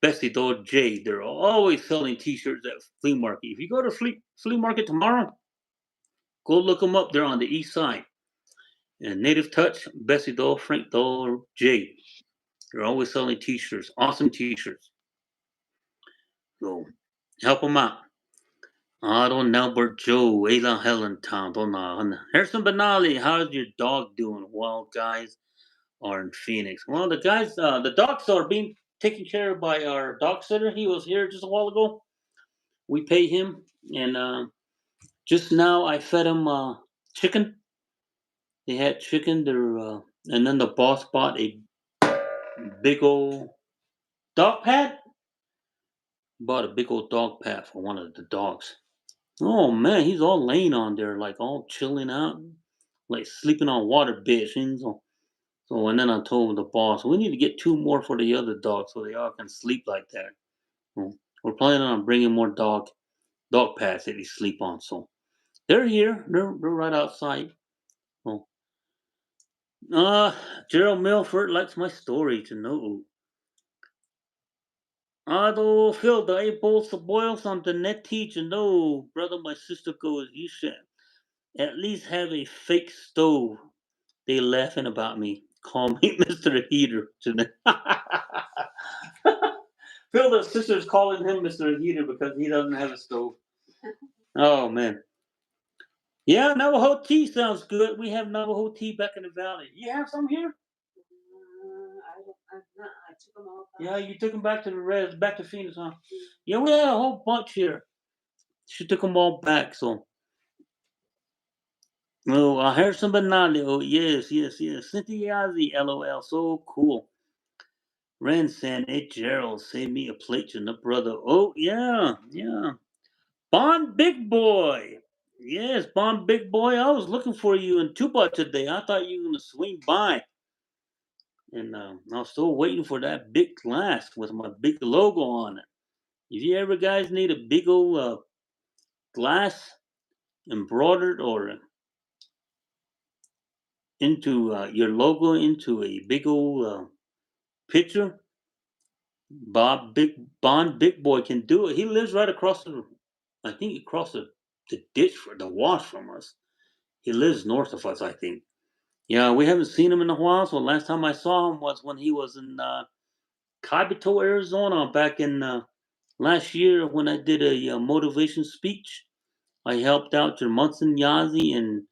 Bessie Dole J. They're always selling t shirts at flea market. If you go to flea market tomorrow, go look them up. They're on the east side. And Native Touch, Bessie Dole, Frank Dole, J. They're always selling t shirts, awesome t shirts. So help them out. I don't know, but Joe, Ayla Hellentown, don't know. Harrison Benali, how's your dog doing? Well, guys are in Phoenix. Well, the dogs are being taken care of by our dog sitter. He was here just a while ago. We pay him, and just now I fed him chicken. They had chicken there, and then the boss bought a big old dog pad. Bought a big old dog pad for one of the dogs. Oh man, he's all laying on there, like all chilling out, like sleeping on water beds. And then I told the boss, we need to get two more for the other dogs so they all can sleep like that. So we're planning on bringing more dog pads that they sleep on. So they're here. They're right outside. So, uh, Gerald Milford likes my story to know. Although Phil, the able to boil something that teach and know, brother, my sister goes, you should at least have a fake stove. They laughing about me. Call me Mr. Heater today. Phil, the sister's calling him Mr. Heater because he doesn't have a stove. Oh man. Yeah, Navajo tea sounds good. We have Navajo tea back in the valley. You have some here? I'm not. I took them all back. Yeah, you took them back to back to Phoenix, huh? Yeah, we had a whole bunch here. She took them all back, so. Oh, Harrison Benali. Oh, yes, yes, yes. Cynthia Yazzie, LOL. So cool. Ransan, hey Gerald, save me a plate to the brother. Oh, yeah, yeah. Bond Big Boy. Yes, Bond Big Boy. I was looking for you in Tuba today. I thought you were going to swing by. And I was still waiting for that big glass with my big logo on it. If you ever guys need a big old glass embroidered or into your logo into a big old picture, Bond Big Boy can do it. He lives right across the, I think he crossed the ditch for the wash from us. He lives north of us, I think. Yeah, we haven't seen him in a while. So last time I saw him was when he was in Cowsprings, Arizona, back in last year when I did a motivation speech. I helped out Jermunson Yazi and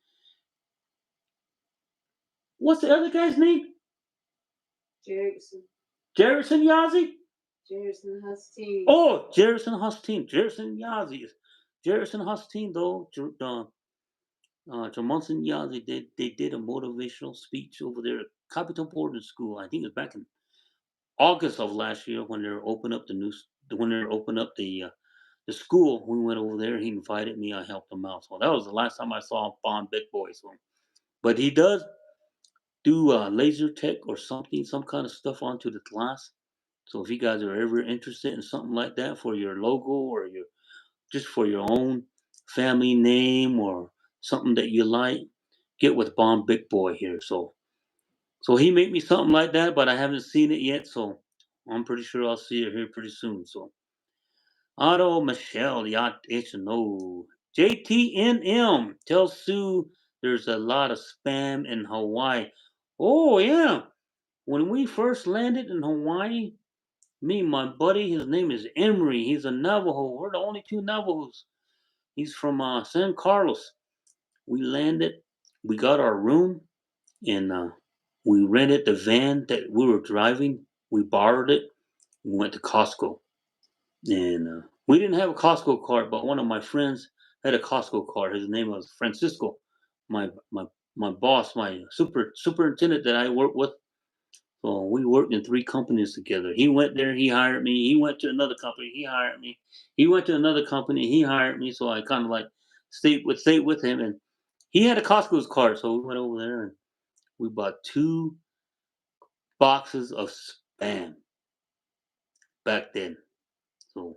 what's the other guy's name? Jerrison. Jerison Yazi? Jerrison Hustine. Oh, Jerison Hustine. Jerison Yazi. Jerison Hustine, though. Jermunson Yazi, they did a motivational speech over there at Capital Boarding School. I think it was back in August of last year when they opened up when they opened up the school. We went over there. He invited me. I helped him out. So that was the last time I saw Bond Big Boy. So, but he does do laser tech or something, some kind of stuff onto the glass. So if you guys are ever interested in something like that for your logo or your just for your own family name or something that you like, get with Bond Big Boy here. So he made me something like that, but I haven't seen it yet. So I'm pretty sure I'll see it here pretty soon. So Otto Michelle Yacht no JTNM tells Sue there's a lot of spam in Hawaii. Oh yeah. When we first landed in Hawaii, me and my buddy, his name is Emery. He's a Navajo. We're the only two Navajos. He's from San Carlos. We landed. We got our room, and we rented the van that we were driving. We borrowed it. We went to Costco, and we didn't have a Costco card, but one of my friends had a Costco card. His name was Francisco. My boss, my superintendent that I work with. So we worked in three companies together. He went there, he hired me. He went to another company, he hired me. He went to another company, he hired me. So I kind of like stayed with him, and he had a Costco's card. So we went over there and we bought 2 boxes of spam back then. So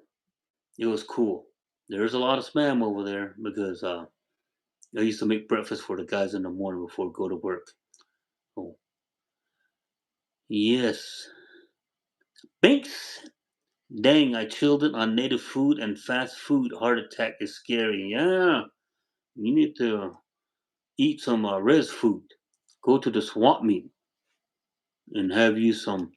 it was cool. There's a lot of spam over there because I used to make breakfast for the guys in the morning before we go to work. Oh yes, Binks. Dang, I chilled it on native food and fast food. Heart attack is scary. Yeah, you need to eat some res food. Go to the swamp meet and have you some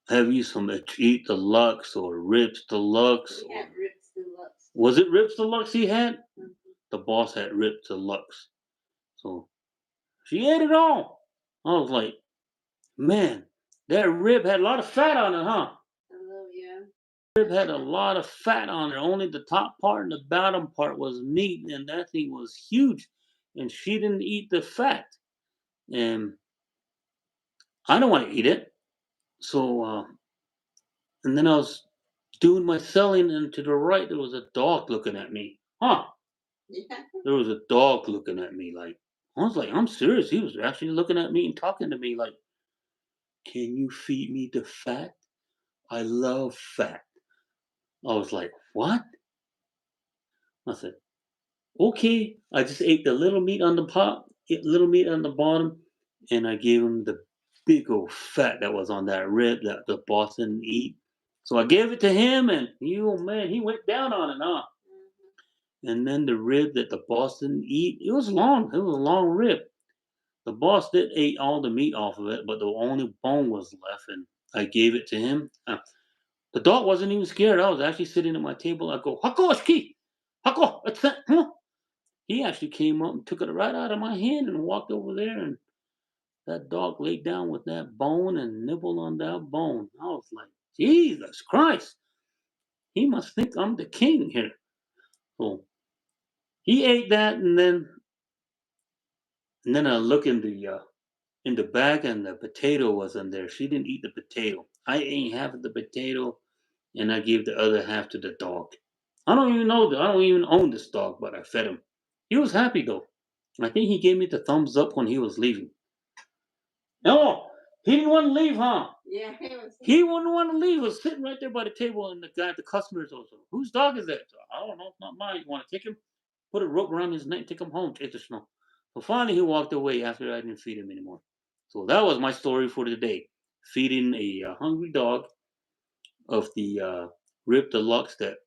eat deluxe or ribs deluxe. We had Rips Deluxe. Was it ribs deluxe he had? Mhm. The boss had ribs deluxe. So she ate it all. I was like, man, that rib had a lot of fat on it, huh? Oh, yeah. Rib had a lot of fat on it. Only the top part and the bottom part was meat, and that thing was huge. And she didn't eat the fat, and I don't want to eat it. So, and then I was doing my selling, and to the right there was a dog looking at me. Huh? Yeah. There was a dog looking at me like I was like, I'm serious. He was actually looking at me and talking to me like, "Can you feed me the fat? I love fat." I was like, "What?" I said, okay, I just ate the little meat on the top, little meat on the bottom, and I gave him the big old fat that was on that rib that the boss didn't eat. So I gave it to him, and you man, he went down on it, huh? Mhm. And then the rib that the boss didn't eat, it was long. It was a long rib. The boss did eat all the meat off of it, but the only bone was left, and I gave it to him. The dog wasn't even scared. I was actually sitting at my table. I go, Hako, Shki! Hako, what's that? Huh? He actually came up and took it right out of my hand and walked over there, and that dog laid down with that bone and nibbled on that bone. I was like, Jesus Christ, he must think I'm the king here. So he ate that, and then I look in the bag, and the potato was in there. She didn't eat the potato. I ate half of the potato, and I gave the other half to the dog. I don't even own this dog, but I fed him. He was happy though. I think he gave me the thumbs up when he was leaving. No, he didn't want to leave, huh? Yeah, it was. He wouldn't want to leave. He was sitting right there by the table, and the guy, the customers also, whose dog is that? So, I don't know. It's not mine. You want to take him? Put a rope around his neck, take him home, take the snow. So finally, he walked away after I didn't feed him anymore. So that was my story for today. Feeding a hungry dog of the rib deluxe that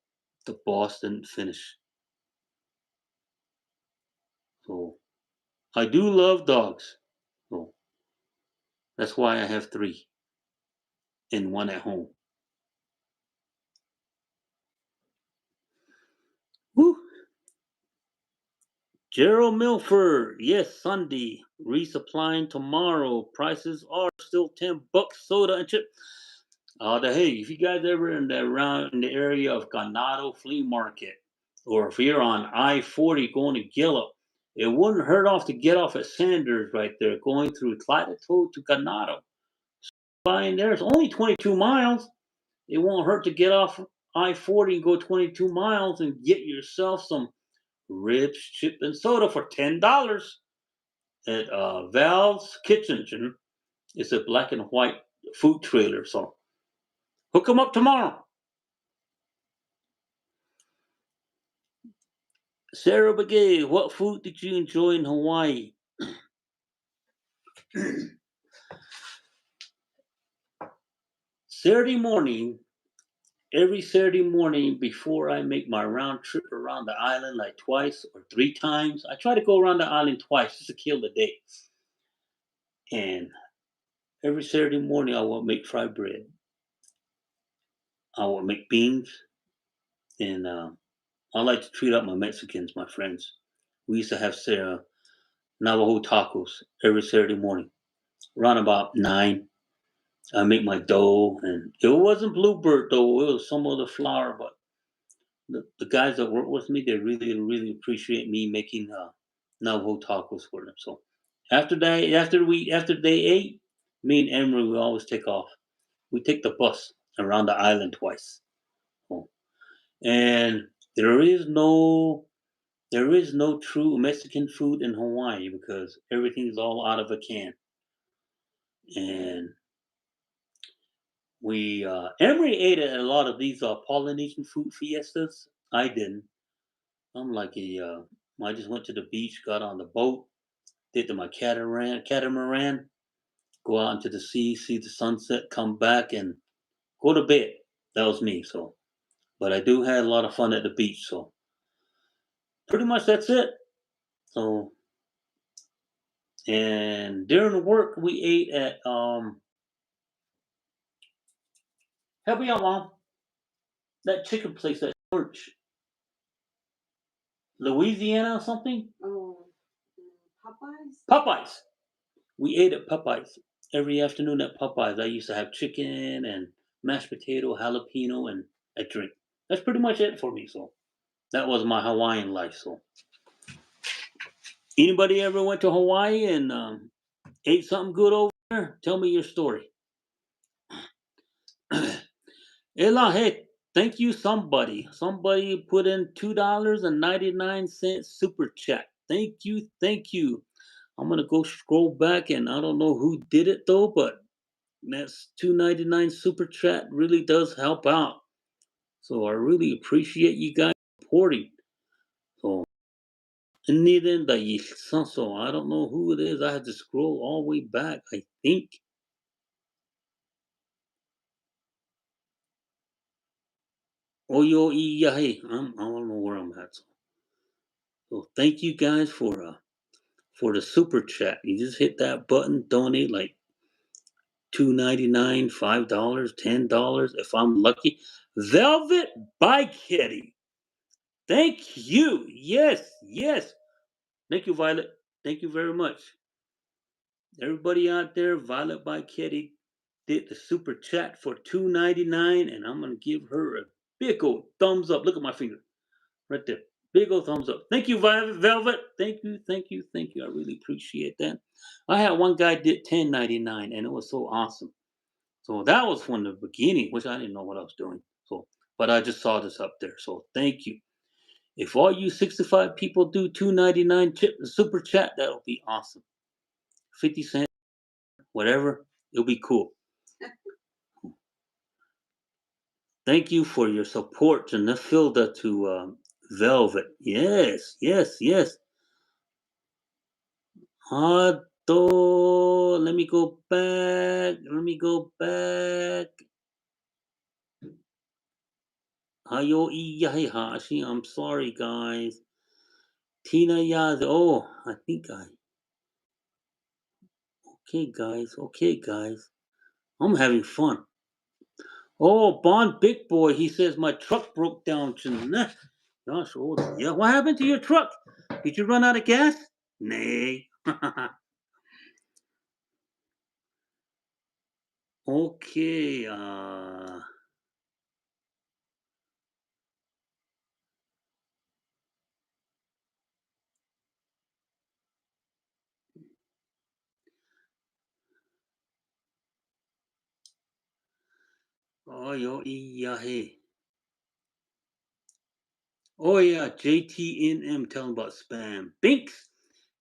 the boss didn't finish. So I do love dogs. So that's why I have three and one at home. Woo! Gerald Milford, yes, Sunday. Resupplying tomorrow. Prices are still $10 soda and chip. Hey, if you guys ever in the around in the area of Ganado Flea Market, or if you're on I-40 going to Gillop, it wouldn't hurt off to get off at Sanders right there, going through Clydeto to Ganado. Buying there, it's only 22 miles. It won't hurt to get off I-40 and go 22 miles and get yourself some ribs, chip, and soda for $10 at Val's Kitchen. It's a black and white food trailer, so hook them up tomorrow. Sarah Begay, what food did you enjoy in Hawaii? Saturday morning, every Saturday morning before I make my round trip around the island, like twice or three times, I try to go around the island twice just to kill the day. And every Saturday morning, I will make fried bread. I will make beans, and I like to treat up my Mexicans, my friends. We used to have Sarah Navajo tacos every Saturday morning, around about 9. I make my dough, and it wasn't Bluebird dough; it was some other flour. But the guys that work with me, they really, really appreciate me making Navajo tacos for them. So after they ate, me and Emery we always take off. We take the bus around the island twice. Oh. And there is no there is no true Mexican food in Hawaii because everything's all out of a can. And we Emery ate at a lot of these Polynesian food fiestas. I didn't. I'm like I just went to the beach, got on the boat, did my catamaran, go out into the sea, see the sunset, come back, and go to bed. That was me. So, but I do have a lot of fun at the beach. So, pretty much that's it. So, and during the work, we ate at help me out, mom. That chicken place at church, Louisiana or something. Oh, Popeyes? Popeyes. We ate at Popeyes every afternoon at Popeyes. I used to have chicken and mashed potato, jalapeno, and a drink. That's pretty much it for me. So that was my Hawaiian life. So anybody ever went to Hawaii and ate something good over there? Tell me your story. Ella, hey, thank you somebody. Somebody put in $2.99 super chat. Thank you, thank you. I'm gonna go scroll back and I don't know who did it though, but that's 2.99 super chat really does help out. So I really appreciate you guys supporting. So neither the so I don't know who it is. I had to scroll all the way back. I think. Oh yo yeah, hey, I don't know where I'm at. So thank you guys for the super chat. You just hit that button, donate like 2.99, $5, $10 if I'm lucky. Velvet by Kitty. Thank you. Yes, yes. Thank you, Violet. Thank you very much. Everybody out there, Violet by Kitty did the super chat for 2.99, and I'm gonna give her a big old thumbs up. Look at my finger right there. Big old thumbs up. Thank you, Velvet. Thank you, thank you, thank you. I really appreciate that. I had one guy did 10.99, and it was so awesome. So that was from the beginning, which I didn't know what I was doing. So, but I just saw this up there. So thank you. If all you 65 people do 2.99 super chat, that'll be awesome. 50 cents, whatever, it'll be cool. Thank you for your support, Janefilda to Velvet. Yes, yes, yes. Let me go back. Let me go back. Hayo Iyahashi. I'm sorry, guys. Tina Yaz. Oh, I think I. Okay, guys. Okay, guys. I'm having fun. Oh, Bond Big Boy. He says my truck broke down tonight. Gosh, oh, yeah. What happened to your truck? Did you run out of gas? Nay. Okay. Oh, yo, yeah, hey. Oh yeah, JTNM telling about spam. Binks!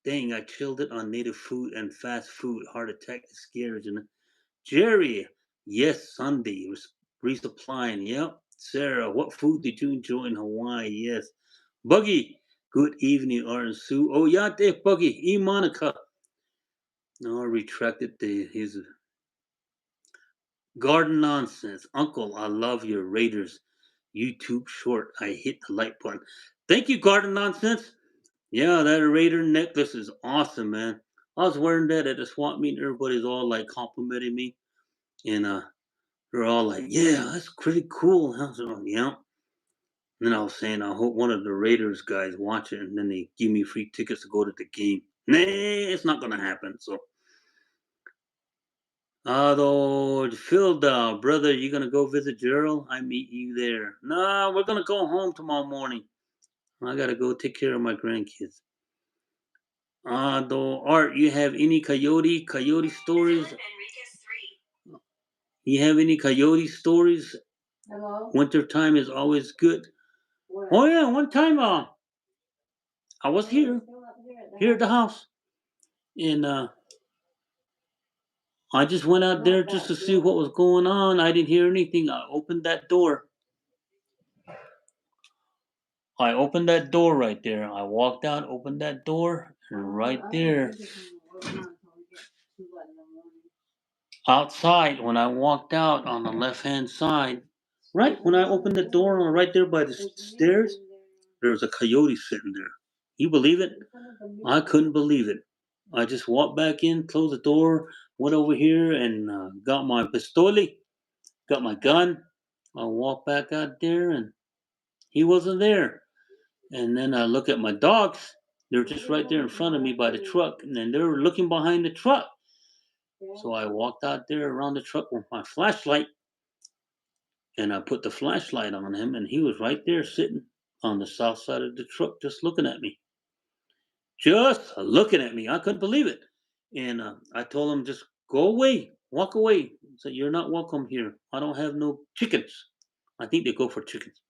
Dang, I chilled it on native food and fast food. Heart attack is scary. Jerry, yes, Sunday. Resupplying. Yep. Sarah, what food did you enjoy in Hawaii? Yes. Buggy, good evening, R and Sue. Oh yeah, Dave Buggy. E Monica. No, I retracted his garden nonsense. Uncle, I love your Raiders YouTube short. I hit the like button. Thank you, garden nonsense. Yeah, that Raider necklace is awesome, man. I was wearing that at the swap meet. Everybody's all like complimenting me, and they're all like, "Yeah, that's pretty cool." I was like, "Yeah." And then I was saying, I hope one of the Raiders guys watch it, and then they give me free tickets to go to the game. Nah, it's not gonna happen. So, though, Phil, brother, you gonna go visit Gerald? I meet you there. Nah, we're gonna go home tomorrow morning. I gotta go take care of my grandkids. Though, Art, you have any coyote stories? You have any coyote stories? Hello? Winter time is always good. What? Oh yeah, one time I was here at the house, and I just went out there just to see what was going on. I didn't hear anything. I opened that door. I opened that door right there. I walked out, opened that door, and right there, outside, when I walked out on the left hand side, right when I opened the door, right there by the stairs, there was a coyote sitting there. You believe it? I couldn't believe it. I just walked back in, closed the door, went over here, and got my pistoli, got my gun. I walked back out there, and he wasn't there. And then I look at my dogs. They're just right there in front of me by the truck, and then they were looking behind the truck. So I walked out there around the truck with my flashlight, and I put the flashlight on him, and he was right there sitting on the south side of the truck, just looking at me. Just looking at me. I couldn't believe it. And I told him, just go away, walk away. He said, you're not welcome here. I don't have no chickens. I think they go for chickens.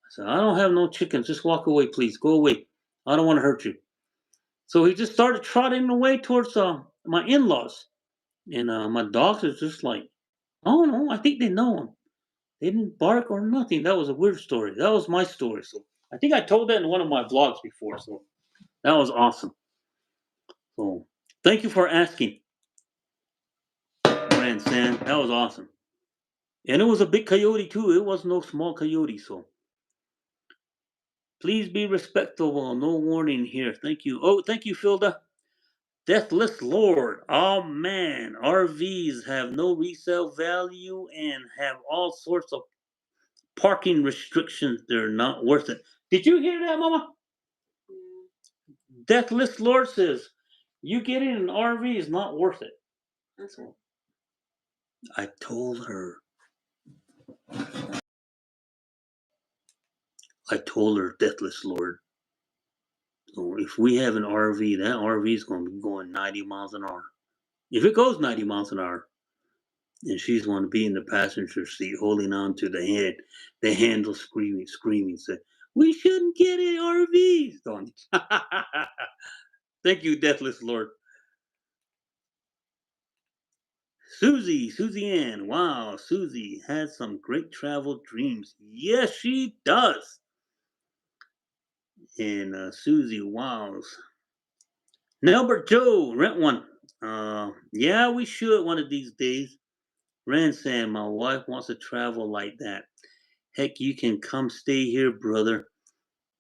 I said, I don't have no chickens. Just walk away, please. Go away. I don't want to hurt you. So he just started trotting away towards my in laws. And my dogs are just like, oh no, I think they know him. They didn't bark or nothing. That was a weird story. That was my story. So I think I told that in one of my vlogs before. So that was awesome. So thank you for asking, Grand San. That was awesome. And it was a big coyote too. It was no small coyote. So please be respectful. No warning here. Thank you. Oh, thank you, Filda. Deathless Lord. Oh man, RVs have no resale value and have all sorts of parking restrictions. They're not worth it. Did you hear that, Mama? Deathless Lord says you getting an RV is not worth it. So I told her. Deathless Lord. So if we have an RV, that RV is going to be going 90 miles an hour. If it goes 90 miles an hour, and she's going to be in the passenger seat holding on to the handle, screaming, say, we shouldn't get an RV. Don't. Thank you, Deathless Lord. Susie Ann. Wow, Susie has some great travel dreams. Yes, she does. And Susie, wow. Nelbert Joe, rent one. Yeah, we should one of these days. Ransan, my wife wants to travel like that. Heck, you can come stay here, brother.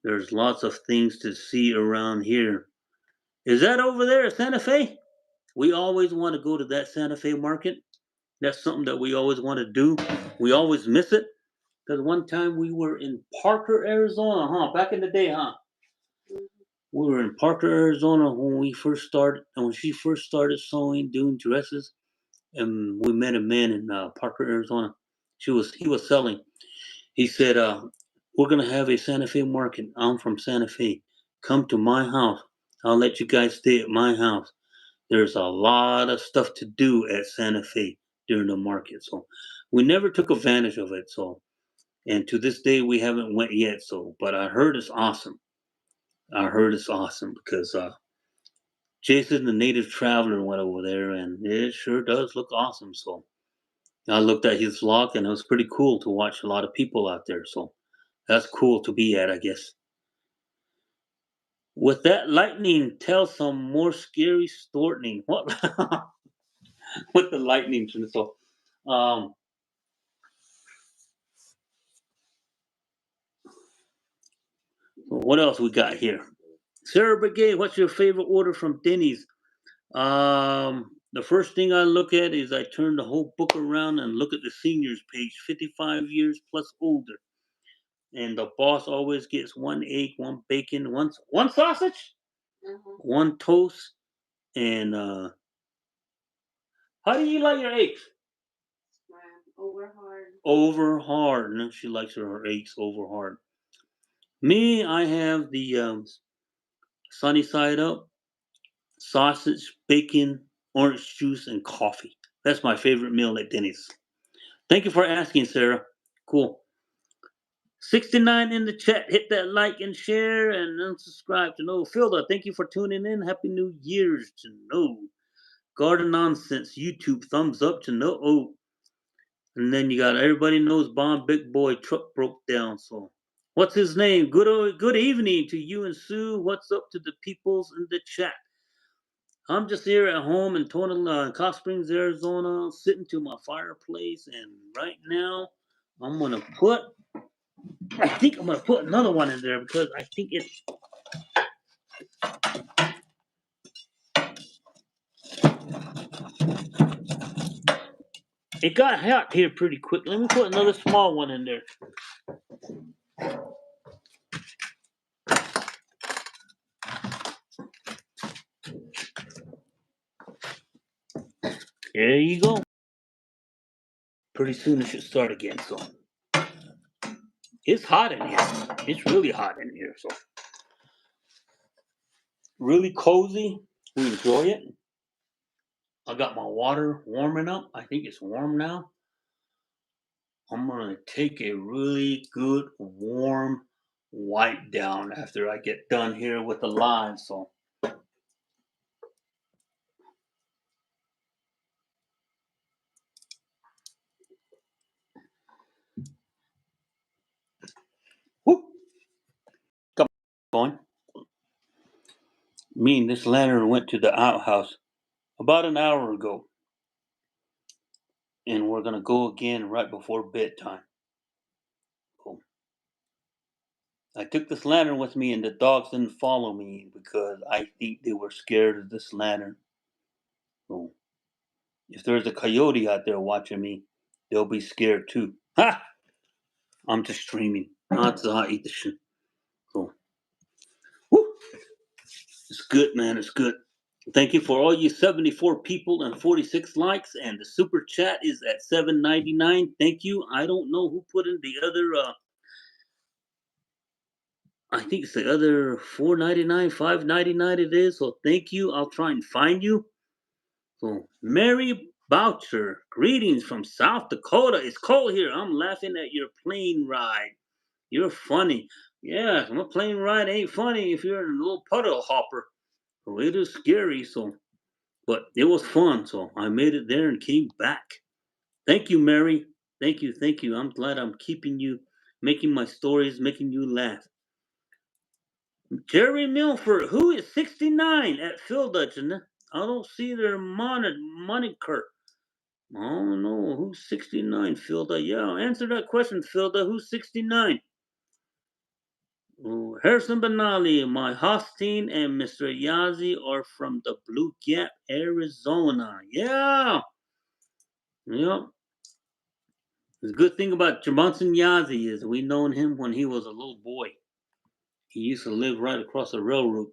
There's lots of things to see around here. Is that over there at Santa Fe? We always want to go to that Santa Fe market. That's something that we always want to do. We always miss it. Because one time we were in Parker, Arizona, huh? Back in the day, huh? We were in Parker, Arizona when we first started, and when she first started sewing, doing dresses, and we met a man in Parker, Arizona. He was selling. He said, "We're gonna have a Santa Fe market. I'm from Santa Fe. Come to my house. I'll let you guys stay at my house. There's a lot of stuff to do at Santa Fe during the market." So we never took advantage of it. So and to this day we haven't went yet. So, but I heard it's awesome. I heard it's awesome because Jason, the native traveler, went over there, and it sure does look awesome. So I looked at his vlog, and it was pretty cool to watch a lot of people out there. So that's cool to be at, I guess. With that lightning, tell some more scary storting. What with the lightning? So, um, what else we got here? Sarah Brigade, what's your favorite order from Denny's? The first thing I look at is I turn the whole book around and look at the seniors page, 55 years plus older. And the boss always gets one egg, one bacon, one sausage, one toast, and how do you like your eggs? Over hard. Over hard. No, she likes her eggs over hard. Me, I have the sunny side up, sausage, bacon, orange juice, and coffee. That's my favorite meal at Denny's. Thank you for asking, Sarah. Cool. 69 in the chat. Hit that like and share and unsubscribe to know. Filda, thank you for tuning in. Happy New Year's to know. Garden Nonsense, YouTube, thumbs up to know. Oh, and then you got everybody knows Bomb Big Boy truck broke down. So, what's his name? Good evening to you and Sue. What's up to the peoples in the chat? I'm just here at home in Cowsprings, Arizona, sitting to my fireplace, and right now I'm gonna put. I think I'm gonna put another one in there because I think it got hot here pretty quick. Let me put another small one in there. There you go. Pretty soon it should start again. So it's hot in here. It's really hot in here. So really cozy. We enjoy it. I got my water warming up. I think it's warm now. I'm gonna take a really good warm wipe down after I get done here with the live. So whoop, come on. Me and this lantern went to the outhouse about an hour ago, and we're gonna go again right before bedtime. Cool. I took this lantern with me, and the dogs didn't follow me because I think they were scared of this lantern. So if there's a coyote out there watching me, they'll be scared too. Ha! I'm just streaming. Not to eat the shit. So, woo, it's good, man. It's good. Thank you for all you 74 people and 46 likes, and the super chat is at 7.99. Thank you. I don't know who put in the other. I think it's the other 4.99, 5.99. It is. So thank you. I'll try and find you. So Mary Boucher, greetings from South Dakota. It's cold here. I'm laughing at your plane ride. You're funny. Yeah, my plane ride ain't funny if you're in a little puddle hopper. So it is scary. So But it was fun, so I made it there and came back. Thank you, Mary. Thank you, thank you. I'm glad I'm keeping you, making my stories, making you laugh. Jerry Milford, who is 69 at Phil Dutton? I don't see their moniker. Oh no, who's 69, Philda? Yeah, answer that question, Philda. Who's 69? Oh, Harrison Benali, my Hosteen, and Mr. Yazi are from the Blue Gap, Arizona. Yeah, yeah. The good thing about Jamonson Yazi is we known him when he was a little boy. He used to live right across the railroad,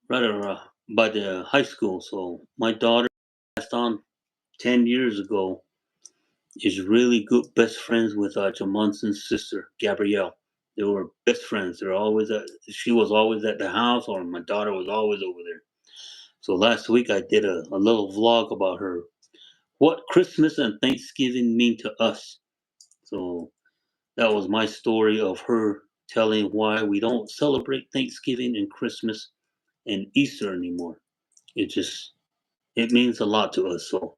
right by the high school. So my daughter passed on 10 years ago is really good best friends with Jamonson's sister, Gabrielle. They were best friends. They're always at, she was always at the house, or my daughter was always over there. So last week I did a little vlog about her. What Christmas and Thanksgiving mean to us. So that was my story of her telling why we don't celebrate Thanksgiving and Christmas and Easter anymore. It just it means a lot to us. So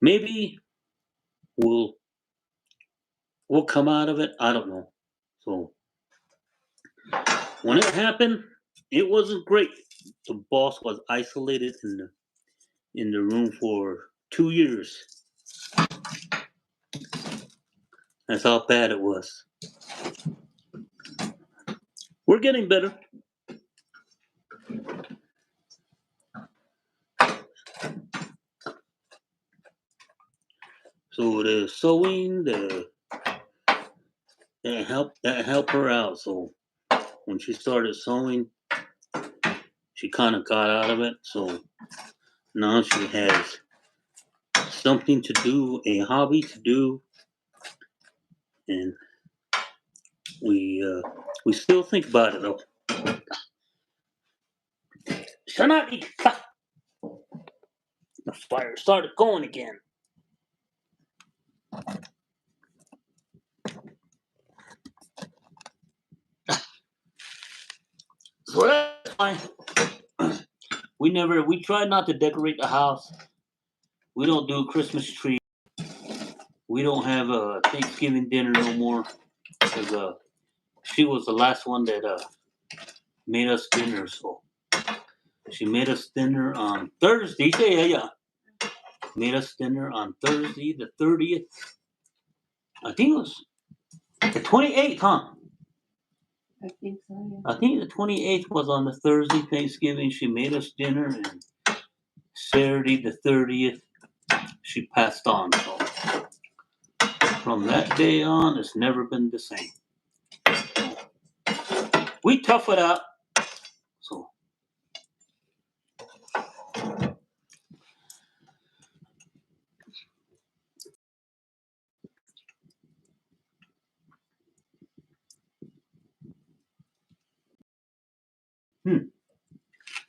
maybe we'll we'll come out of it. I don't know. So when it happened, it wasn't great. The boss was isolated in the room for 2 years. That's how bad it was. We're getting better. So the sewing, the that helped her out. So when she started sewing, she kind of got out of it. So now she has something to do, a hobby to do, and we still think about it though. Tonight, the fire started going again. So that's fine. We try not to decorate the house. We don't do a Christmas tree. We don't have a Thanksgiving dinner no more because she was the last one that made us dinner. So she made us dinner on Thursday. Yeah, yeah. Made us dinner on Thursday, the 30th. I think it was the 28th, huh? I think so, I think the 28th was on the Thursday, Thanksgiving. She made us dinner, and Saturday, the 30th, she passed on. So from that day on, it's never been the same. We tough it out. So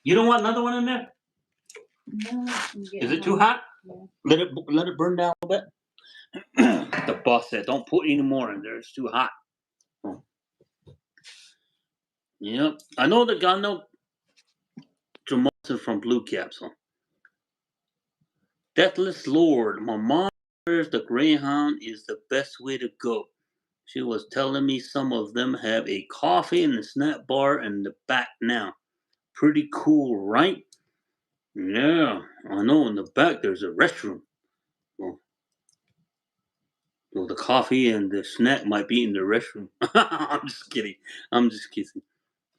you don't want another one in there? No, Is it too hot? Yeah. Let it burn down a little bit. The boss said, "Don't put any more in there. It's too hot." Oh. Yep, I know the guy. No, Jamalson from Blue Cap. So Deathless Lord, my mom says the Greyhound is the best way to go. She was telling me some of them have a coffee and a snack bar in the back now. Pretty cool, right? Yeah, I know. In the back there's a restroom. Well, well, the coffee and the snack might be in the restroom. I'm just kidding. I'm just kidding.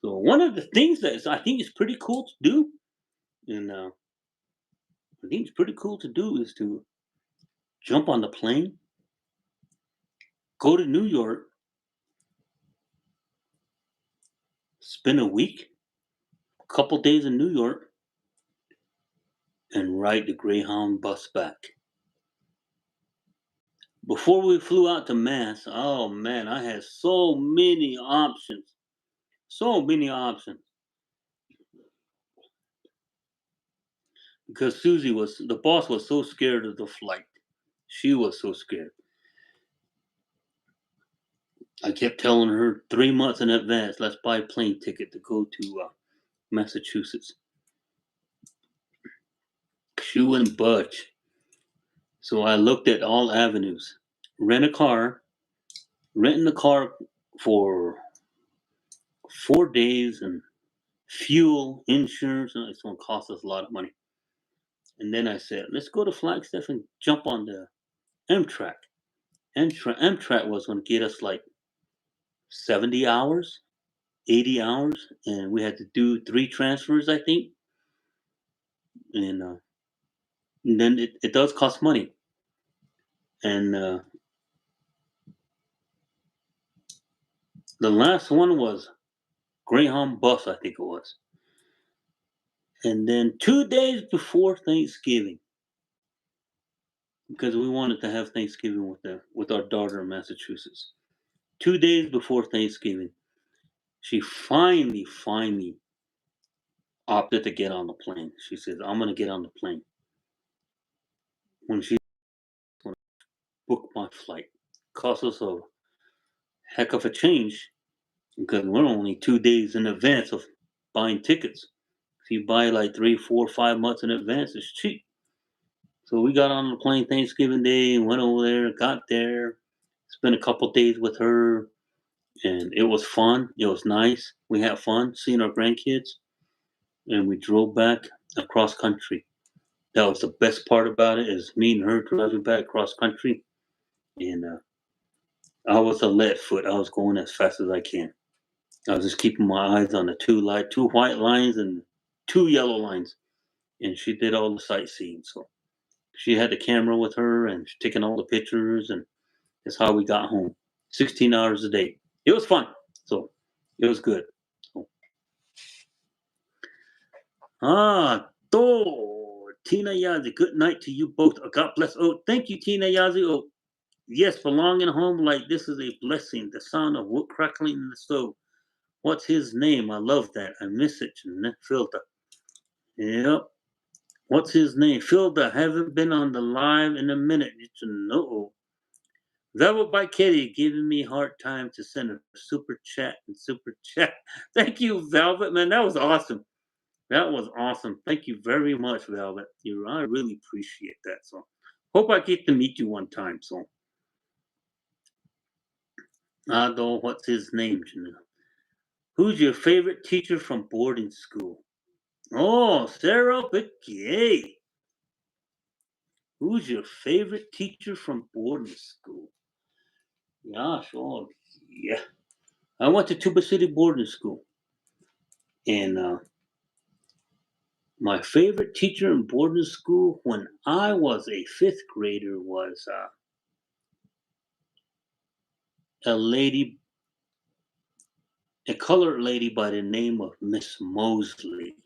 So one of the things that I think is pretty cool to do, and I think it's pretty cool to do, is to jump on the plane, go to New York, spend a week, a couple days in New York, and ride the Greyhound bus back. Before we flew out to Mass, oh man, I had so many options. So many options. Because the boss was so scared of the flight. She was so scared. I kept telling her 3 months in advance, let's buy a plane ticket to go to Massachusetts. She wouldn't budge. So I looked at all avenues. Rent a car, renting the car for 4 days and fuel, insurance, and it's going to cost us a lot of money. And then I said, let's go to Flagstaff and jump on the Amtrak. Amtrak was going to get us like 70 hours, 80 hours, and we had to do 3 transfers, I think. And then it does cost money. And the last one was Greyhound bus, I think it was. And then 2 days before Thanksgiving, because we wanted to have Thanksgiving with our daughter in Massachusetts. 2 days before Thanksgiving, she finally opted to get on the plane. She says, "I'm gonna get on the plane." When she booked my flight, cost us a heck of a change because we're only 2 days in advance of buying tickets. If you buy like 3, 4, 5 months in advance, it's cheap. So we got on the plane Thanksgiving Day and went over there, got there, spent a couple days with her, and it was fun. It was nice. We had fun seeing our grandkids, and we drove back across country. That was the best part about it is me and her driving back across country, and I was a lead foot. I was going as fast as I can. I was just keeping my eyes on the two white lines and 2 yellow lines, and she did all the sightseeing. So she had the camera with her and she's taking all the pictures, and that's how we got home. 16 hours a day. It was fun. So it was good. So, Tina Yazi. Good night to you both. God bless. Oh, thank you, Tina Yazi. Oh, yes, belonging home like this is a blessing. The sound of wood crackling in the stove. What's his name? I love that. I miss it. Filter. Yep. What's his name? Filter. Haven't been on the live in a minute. You should know. Velvet by Kitty giving me hard time to send a super chat and super chat. Thank you, Velvet, man. That was awesome. That was awesome. Thank you very much, Velvet. I really appreciate that. So hope I get to meet you one time. So I don't know what's his name, Janelle. Who's your favorite teacher from boarding school? Oh, Sarah Bickey. Who's your favorite teacher from boarding school? Gosh, oh yeah. I went to Tuba City boarding school, and my favorite teacher in boarding school when I was a fifth grader was a lady, a colored lady by the name of Miss Mosley.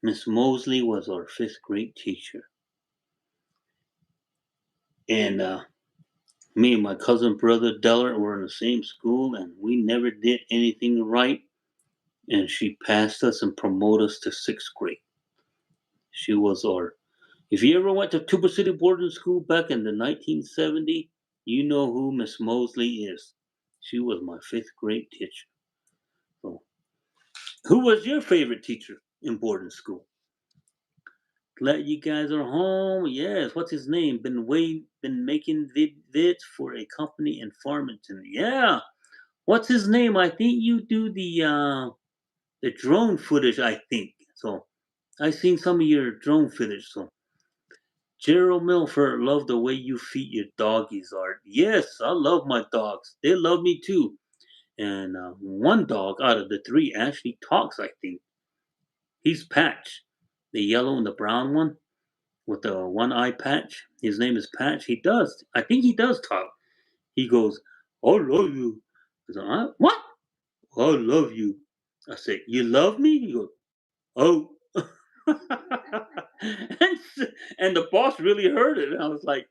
Miss Mosley was our fifth grade teacher, and me and my cousin brother Deller were in the same school, and we never did anything right. And she passed us and promoted us to sixth grade. She was our. If you ever went to Tuba City boarding school back in the 1970s, you know who Miss Mosley is. She was my fifth grade teacher. So, who was your favorite teacher in boarding school? Glad you guys are home. Yes, what's his name? Been making vids for a company in Farmington. Yeah, what's his name? I think you do the drone footage. I think so. I seen some of your drone footage. So Gerald Milford, love the way you feed your doggies, Art. Yes, I love my dogs. They love me too. And one dog out of the three actually talks. I think he's Patch, the yellow and the brown one with the one eye patch. His name is Patch. He does. I think he does talk. He goes, "I love you." I said, "What? I love you." I said, "You love me?" He goes, "Oh." and, and the boss really heard it. And I was like,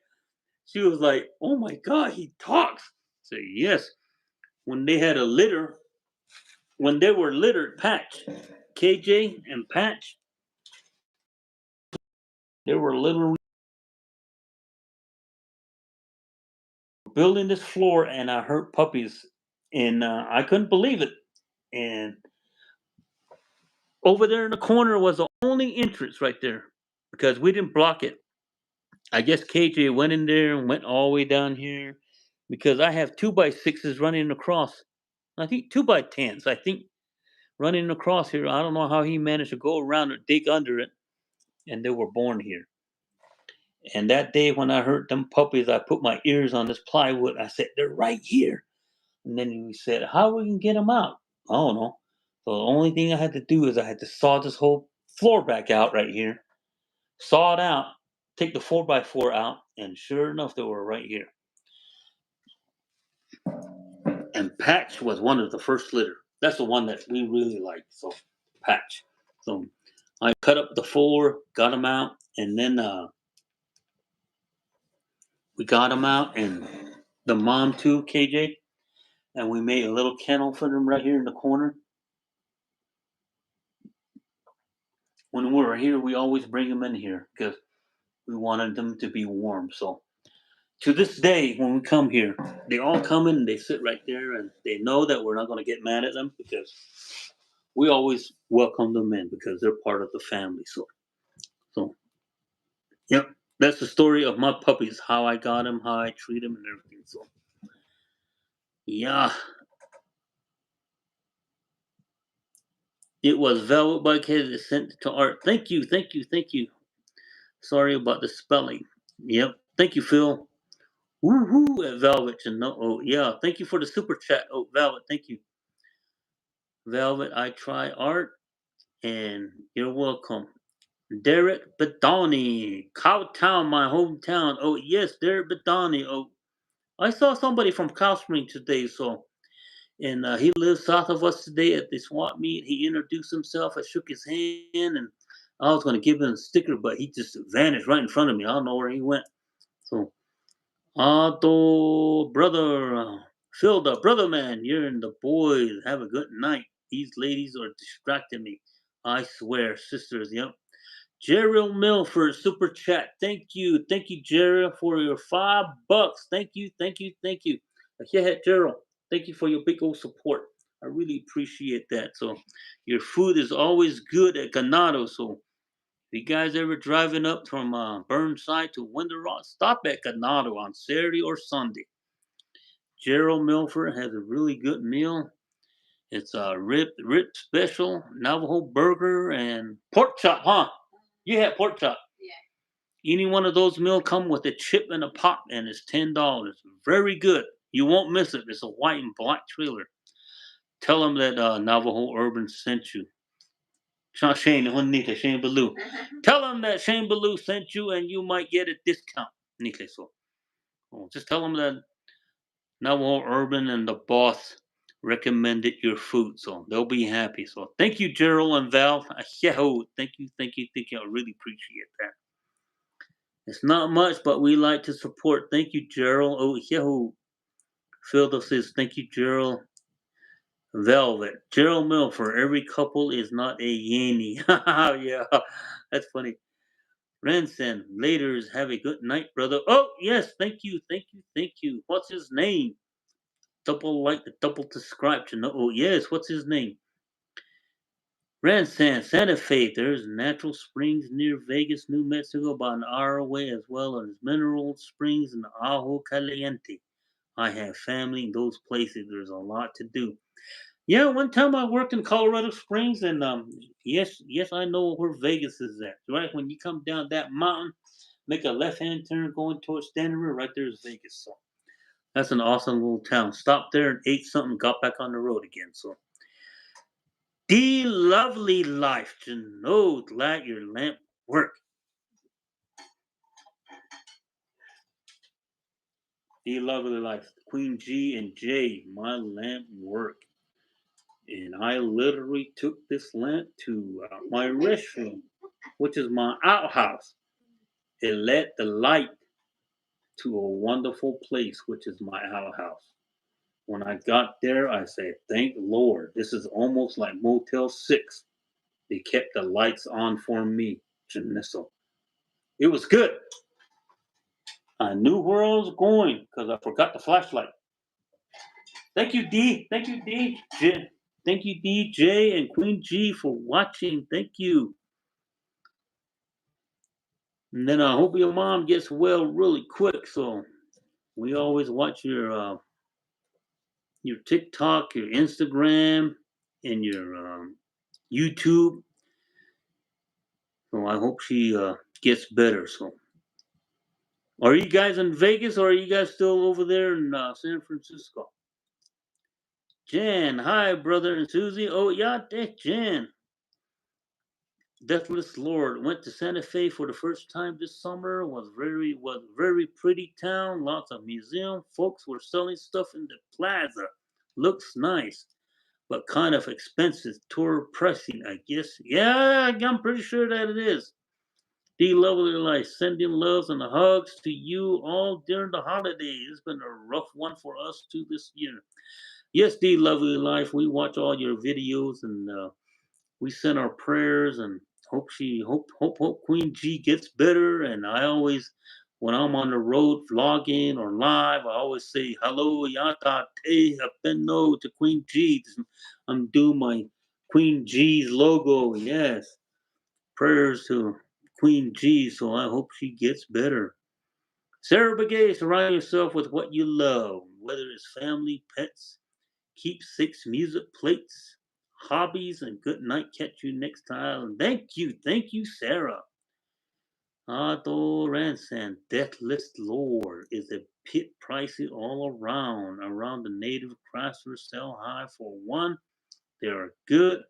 she was like, "Oh my God, he talks." I said, "Yes." When they had a litter, when they were littered, Patch, KJ, and Patch, they were literally building this floor, and I heard puppies, and I couldn't believe it. And over there in the corner was the only entrance right there. because we didn't block it. I guess KJ went in there and went all the way down here because I have 2x6s running across. I think 2x10s. I think running across here. I don't know how he managed to go around or dig under it, and they were born here. And that day when I heard them puppies, I put my ears on this plywood. I said, "They're right here." And then he said, "How we can get them out?" I don't know. So the only thing I had to do is I had to saw this whole floor back out right here, saw it out, take the 4x4 out, and sure enough, they were right here. And Patch was one of the first litter. That's the one that we really like. So Patch. So I cut up the four, got them out, and then we got them out, and the mom too, KJ, and we made a little kennel for them right here in the corner. When we were here, we always bring them in here because we wanted them to be warm. So to this day, when we come here, they all come in and they sit right there, and they know that we're not going to get mad at them because we always welcome them in because they're part of the family. So yep, that's the story of my puppies. How I got them, how I treat them, and everything. So yeah, it was Velvet by Kid that sent it to Art. Thank you, thank you, thank you. Sorry about the spelling. Yep, thank you, Phil. Woohoo at Velvet. And no, oh yeah, thank you for the super chat. Oh, Velvet, thank you. Velvet, I try Art, and you're welcome. Derek Badani, Cowtown, my hometown. Oh yes, Derek Badani. Oh, I saw somebody from Cowsprings today, so and he lives south of us today at the swap meet. He introduced himself. I shook his hand, and I was going to give him a sticker, but he just vanished right in front of me. I don't know where he went. So, Otto, brother, Phil, the brother man, you're in the boys. Have a good night. These ladies are distracting me. I swear, sisters. Yep. Gerald Milford, super chat. Thank you, Gerald, for your $5. Thank you. Yeah, Gerald, thank you for your big old support. I really appreciate that. So, your food is always good at Ganado. So, if you guys ever driving up from Burnside to Winter Rock, stop at Ganado on Saturday or Sunday. Gerald Milford has a really good meal. It's a rib special, Navajo burger, and pork chop, huh? You had pork chop. Yeah. Any one of those meals come with a chip and a pop, and it's $10. Very good. You won't miss it. It's a white and black trailer. Tell them that Navajo Urban sent you. Shane, Shane Ballou. Tell them that Shane Ballou sent you, and you might get a discount. So, just tell them that Navajo Urban and the boss recommended your food, so they'll be happy. So thank you, Gerald and Val. Yahoo! Thank you. I really appreciate that. It's not much, but we like to support. Thank you, Gerald. Oh, yahoo! Phil says thank you, Gerald. Velvet. Gerald Milford. Every couple is not a yanny. Yeah, that's funny. Ranson. Laters. Have a good night, brother. Oh yes, thank you. What's his name? Double like the double description. Oh yes, what's his name? Ransan, Santa Fe. There's natural springs near Vegas, New Mexico, about an hour away, as well as mineral springs in Ajo Caliente. I have family in those places. There's a lot to do. Yeah, one time I worked in Colorado Springs, and yes, I know where Vegas is at. Right when you come down that mountain, make a left-hand turn going towards Stanley River. Right there is Vegas. So that's an awesome little town. Stopped there and ate something, got back on the road again. So the lovely life to know that your lamp work. The lovely life. Queen G and J, my lamp work. And I literally took this lamp to my restroom, which is my outhouse. It let the light to a wonderful place, which is my outhouse. When I got there, I said, "Thank Lord, this is almost like Motel 6. They kept the lights on for me." So it was good. I knew where I was going because I forgot the flashlight. Thank you, D. Thank you, D. Thank you, DJ and Queen G, for watching. Thank you. And then I hope your mom gets well really quick. So we always watch your TikTok, your Instagram, and your YouTube. So I hope she gets better. So are you guys in Vegas or are you guys still over there in San Francisco? Jan, hi, brother and Susie. Oh, yeah, that's Jan. Deathless Lord went to Santa Fe for the first time this summer. Was very pretty town. Lots of museum. Folks were selling stuff in the plaza. Looks nice, but kind of expensive. Tour pricing, I guess. Yeah, I'm pretty sure that it is. D Lovely Life, sending loves and hugs to you all during the holidays. It's been a rough one for us too this year. Yes, D Lovely Life, we watch all your videos and we send our prayers and hope Queen G gets better. And I always, when I'm on the road vlogging or live, I always say hello yata te hapeno to Queen G. I'm doing my Queen G's logo. Yes, prayers to Queen G. So I hope she gets better. Sarah Begay, surround yourself with what you love, whether it's family, pets, keepsakes, music plates, hobbies, and good night. Catch you next time. Thank you, Sarah. Adoransan, Deathless Lord, is a pit pricey all around. Around the native crafters sell high for one. They are good,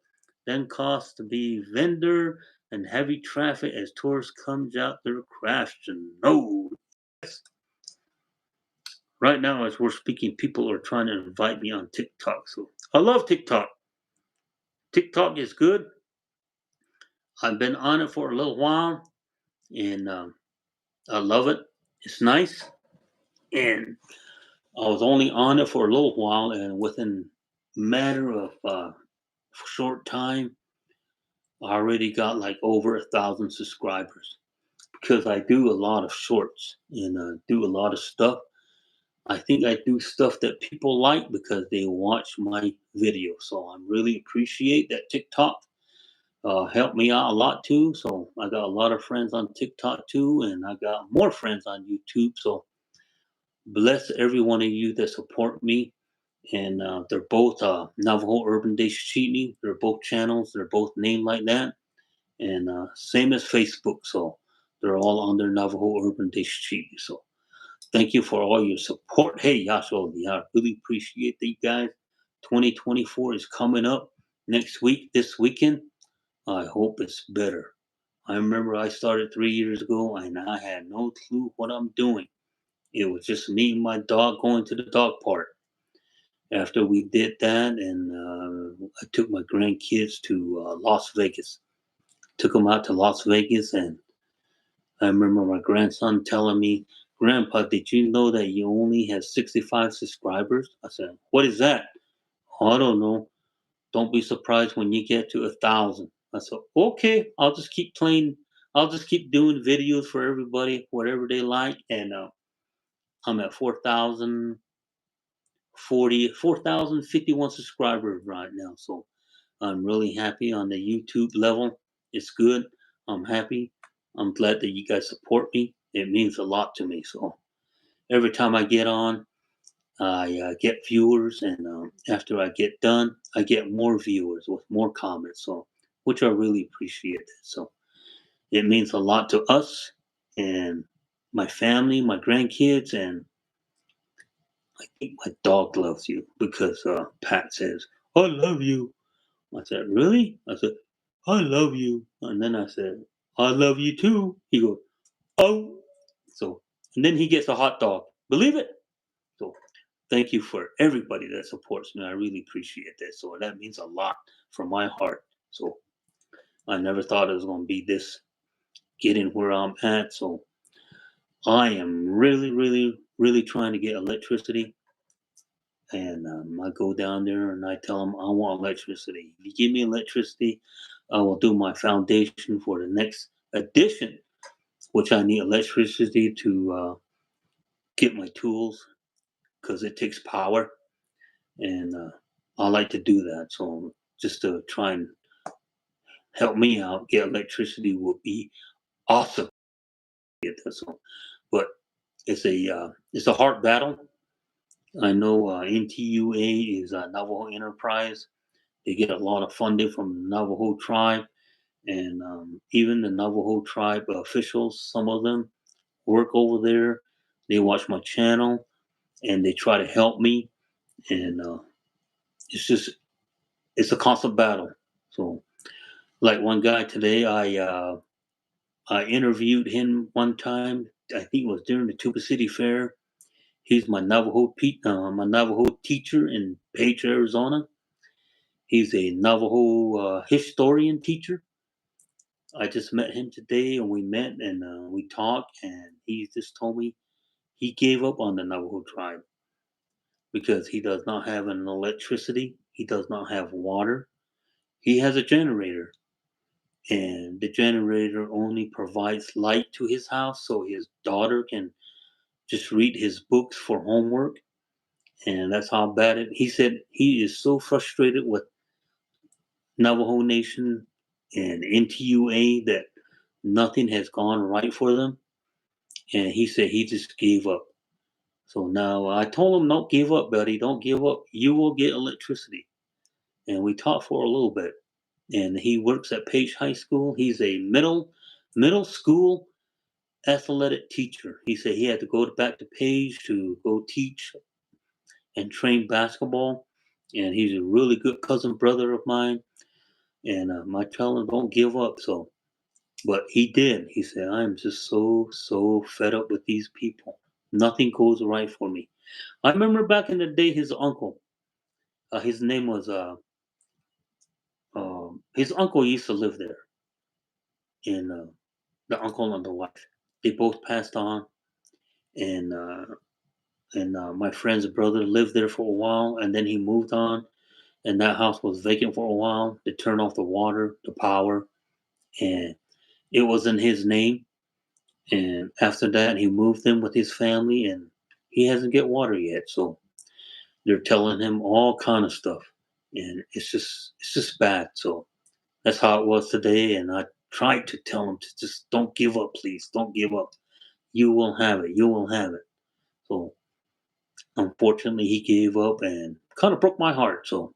then cost to be vendor and heavy traffic as tourists comes out their craft. No, right now as we're speaking, people are trying to invite me on TikTok. So I love TikTok. TikTok is good. I've been on it for a little while, and I love it. It's nice, and I was only on it for a little while, and within a matter of short time, I already got like over 1,000 subscribers because I do a lot of shorts and do a lot of stuff. I think I do stuff that people like because they watch my video, so I really appreciate that TikTok helped me out a lot too. So I got a lot of friends on TikTok too, and I got more friends on YouTube. So bless every one of you that support me. And they're both Navajo Urban Deshchini. They're both channels. They're both named like that. And same as Facebook. So they're all under Navajo Urban Deshchini. So thank you for all your support. Hey, Yasho, I really appreciate you guys. 2024 is coming up next week, this weekend. I hope it's better. I remember I started 3 years ago and I had no clue what I'm doing. It was just me and my dog going to the dog park. After we did that, and I took my grandkids to Las Vegas. Took them out to Las Vegas, and I remember my grandson telling me, "Grandpa, did you know that you only have 65 subscribers?" I said, "What is that?" "Oh, I don't know. Don't be surprised when you get to 1,000." I said, "Okay, I'll just keep playing. I'll just keep doing videos for everybody, whatever they like." And I'm at 4,051 subscribers right now. So I'm really happy on the YouTube level. It's good. I'm happy. I'm glad that you guys support me. It means a lot to me. So every time I get on, I get viewers, and after I get done, I get more viewers with more comments. So, which I really appreciate. So, it means a lot to us and my family, my grandkids, and I think my dog loves you because Pat says, "I love you." I said, "Really?" I said, "I love you." And then I said, "I love you too." He goes, "Oh." So, and then he gets a hot dog. Believe it? So, thank you for everybody that supports me. I really appreciate that. So that means a lot from my heart. So I never thought it was going to be this, getting where I'm at. So I am really, really, really trying to get electricity. And I go down there and I tell them I want electricity. If you give me electricity, I will do my foundation for the next edition, which I need electricity to get my tools because it takes power. And I like to do that. So just to try and help me out, get electricity would be awesome. get that. So, but it's a hard battle. I know NTUA is Navajo Enterprise. They get a lot of funding from the Navajo tribe, and even the Navajo tribe officials. Some of them work over there. They watch my channel and they try to help me. And it's just it's a constant battle. So, like one guy today, I interviewed him one time. I think it was during the Tuba City Fair. He's my Navajo teacher in Page, Arizona. He's a Navajo historian teacher. I just met him today, and we met and we talked, and he just told me he gave up on the Navajo tribe because he does not have an electricity. He does not have water. He has a generator, and the generator only provides light to his house, so his daughter can just read his books for homework. And that's how bad it. He said he is so frustrated with Navajo Nation and NTUA that nothing has gone right for them. And he said he just gave up. So now I told him, don't give up, buddy. Don't give up. You will get electricity. And we talked for a little bit. And he works at Page High School. He's a middle school athletic teacher. He said he had to go back to Page to go teach and train basketball. And he's a really good cousin brother of mine. And I tell him, don't give up. So, but he did. He said, I'm just so fed up with these people. Nothing goes right for me. I remember back in the day, his uncle, his name was, his uncle used to live there. And the uncle and the wife, they both passed on. And, my friend's brother lived there for a while, and then he moved on. And that house was vacant for a while. They turned off the water, the power, and it was in his name. And after that, he moved in with his family, and he hasn't get water yet. So they're telling him all kind of stuff, and it's just bad. So that's how it was today. And I tried to tell him to just don't give up, please, don't give up. You will have it. You will have it. So unfortunately, he gave up and kind of broke my heart. So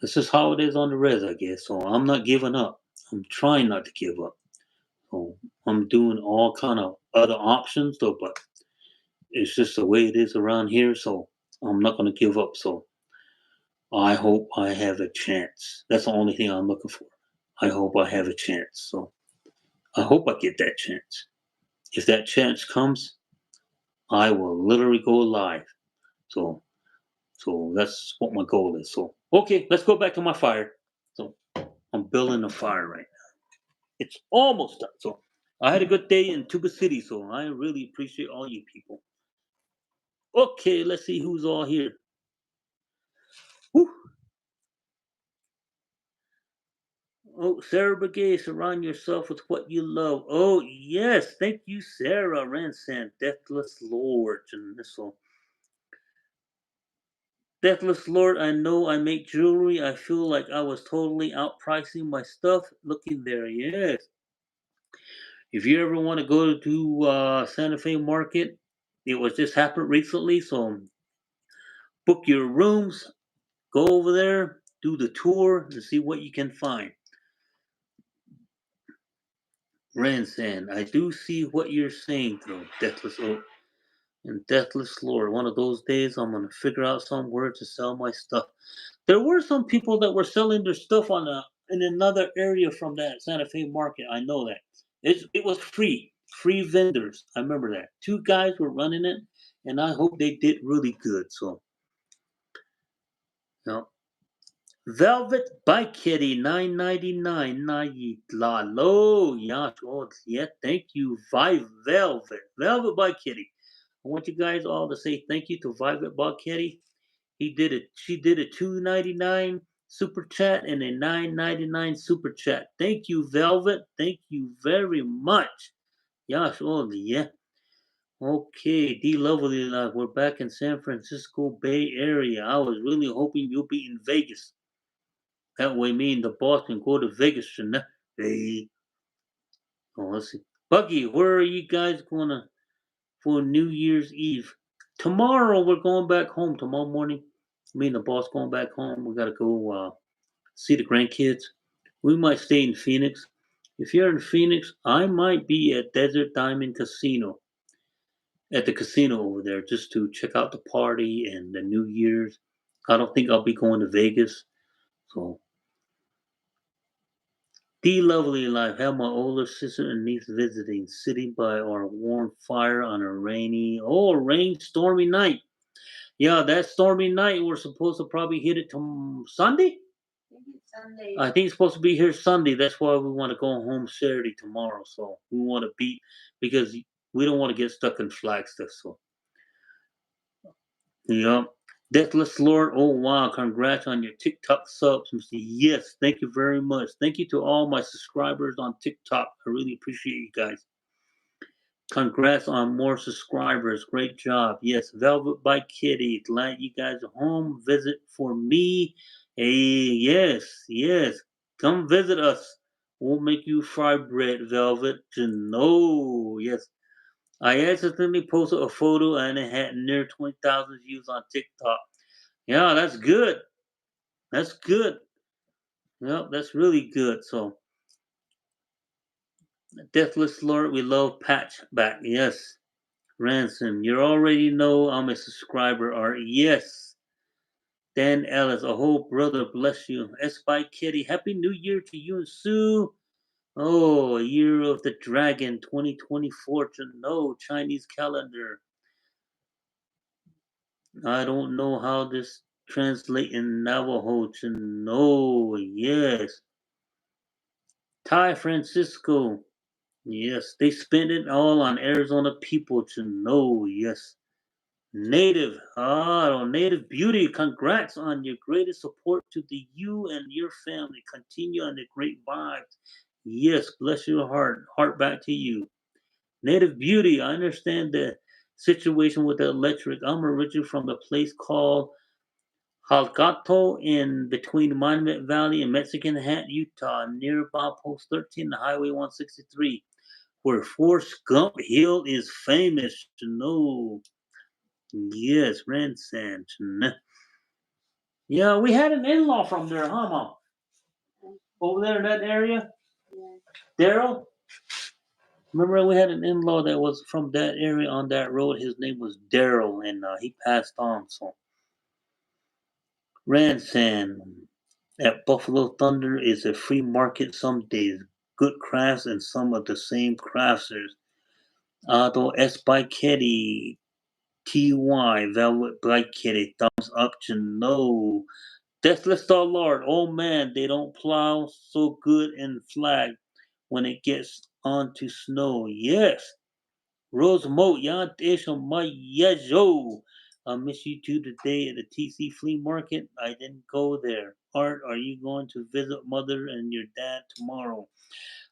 this is how it is on the res, I guess. So I'm not giving up. I'm trying not to give up. So I'm doing all kind of other options though, but it's just the way it is around here. So I'm not going to give up. So I hope I have a chance. That's the only thing I'm looking for. I hope I have a chance. So I hope I get that chance. If that chance comes, I will literally go live. So that's what my goal is. So okay, let's go back to my fire. So I'm building a fire right now. It's almost done. So I had a good day in Tuba City, so I really appreciate all you people. Okay, let's see who's all here. Whew. Oh, Sarah Begay, surround yourself with what you love. Oh, yes. Thank you, Sarah Ransan, Deathless Lord. And this one. Deathless Lord, I know I make jewelry. I feel like I was totally outpricing my stuff. Looking there, yes. If you ever want to go to Santa Fe Market, it was just happened recently. So book your rooms, go over there, do the tour, and see what you can find. Ransan, I do see what you're saying, though, Deathless Lord. And Deathless Lord, one of those days I'm gonna figure out somewhere to sell my stuff. There were some people that were selling their stuff on a in another area from that Santa Fe market. I know that. It was free vendors. I remember that. Two guys were running it, and I hope they did really good. So, you know, Velvet Bike Kitty 9.99. La lo, yeah, oh, yeah. Thank you, Velvet Bike Kitty. I want you guys all to say thank you to Violet Bacheri. She did a 2.99 super chat and a 9.99 super chat. Thank you, Velvet. Thank you very much. Yes, oh yeah. Okay, D Lovely, we're back in San Francisco Bay Area. I was really hoping you'll be in Vegas. That way, me and the boss can go to Vegas tonight. Hey, oh, let's see. Buggy, where are you guys gonna for New Year's Eve? Tomorrow we're going back home. Tomorrow morning, me and the boss going back home. We gotta go see the grandkids. We might stay in Phoenix. If you're in Phoenix, I might be at Desert Diamond Casino at the casino over there just to check out the party and the New Year's. I don't think I'll be going to Vegas. So the lovely life. Have my older sister and niece visiting, sitting by our warm fire on a rain stormy night. Yeah, that stormy night we're supposed to probably hit it to Sunday. Sunday. I think it's supposed to be here Sunday. That's why we want to go home Saturday tomorrow. So we want to beat because we don't want to get stuck in Flagstaff. So yeah. Deathless Lord, oh wow, congrats on your TikTok subs. Yes, thank you very much. Thank you to all my subscribers on TikTok. I really appreciate you guys. Congrats on more subscribers. Great job. Yes, Velvet by Kitty. Glad you guys are home. Visit for me. Hey, yes, yes. Come visit us. We'll make you fry bread, Velvet. To know. Yes. I accidentally posted a photo and it had near 20,000 views on TikTok. Yeah, that's good. That's good. Yeah, that's really good. So, Deathless Lord, we love Patch back. Yes. Ransom, you already know I'm a subscriber, Art. Yes. Dan Ellis, a whole brother, bless you. S by Kitty, Happy New Year to you and Sue. Oh, Year of the Dragon 2024 to know Chinese calendar. I don't know how this translate in Navajo to know. Yes. Ty Francisco. Yes. They spend it all on Arizona people to know. Yes. Native, Native Beauty, congrats on your greatest support to the you and your family. Continue on the great vibes. Yes, bless your heart back to you. Native Beauty, I understand the situation with the electric. I'm originally from a place called Halgato in between Monument Valley and Mexican Hat, Utah, near Bob Post 13, the Highway 163, where Forrest Gump Hill is famous to know. Yes, Ransan. Yeah, we had an in-law from there, huh, Mom? Over there in that area? Yeah. Daryl? Remember we had an in-law that was from that area on that road. His name was Daryl, and he passed on. So, Ransan at Buffalo Thunder is a free market some days. Good crafts and some of the same crafters. Otto S. by Kitty, TY, Velvet by Kitty, thumbs up to no. Deathless Star Lord, oh man, they don't plow so good in flag when it gets onto snow. Yes. Rose Moat, Yan Desha Mayejo. I miss you too today at the TC Flea Market. I didn't go there. Art, are you going to visit mother and your dad tomorrow?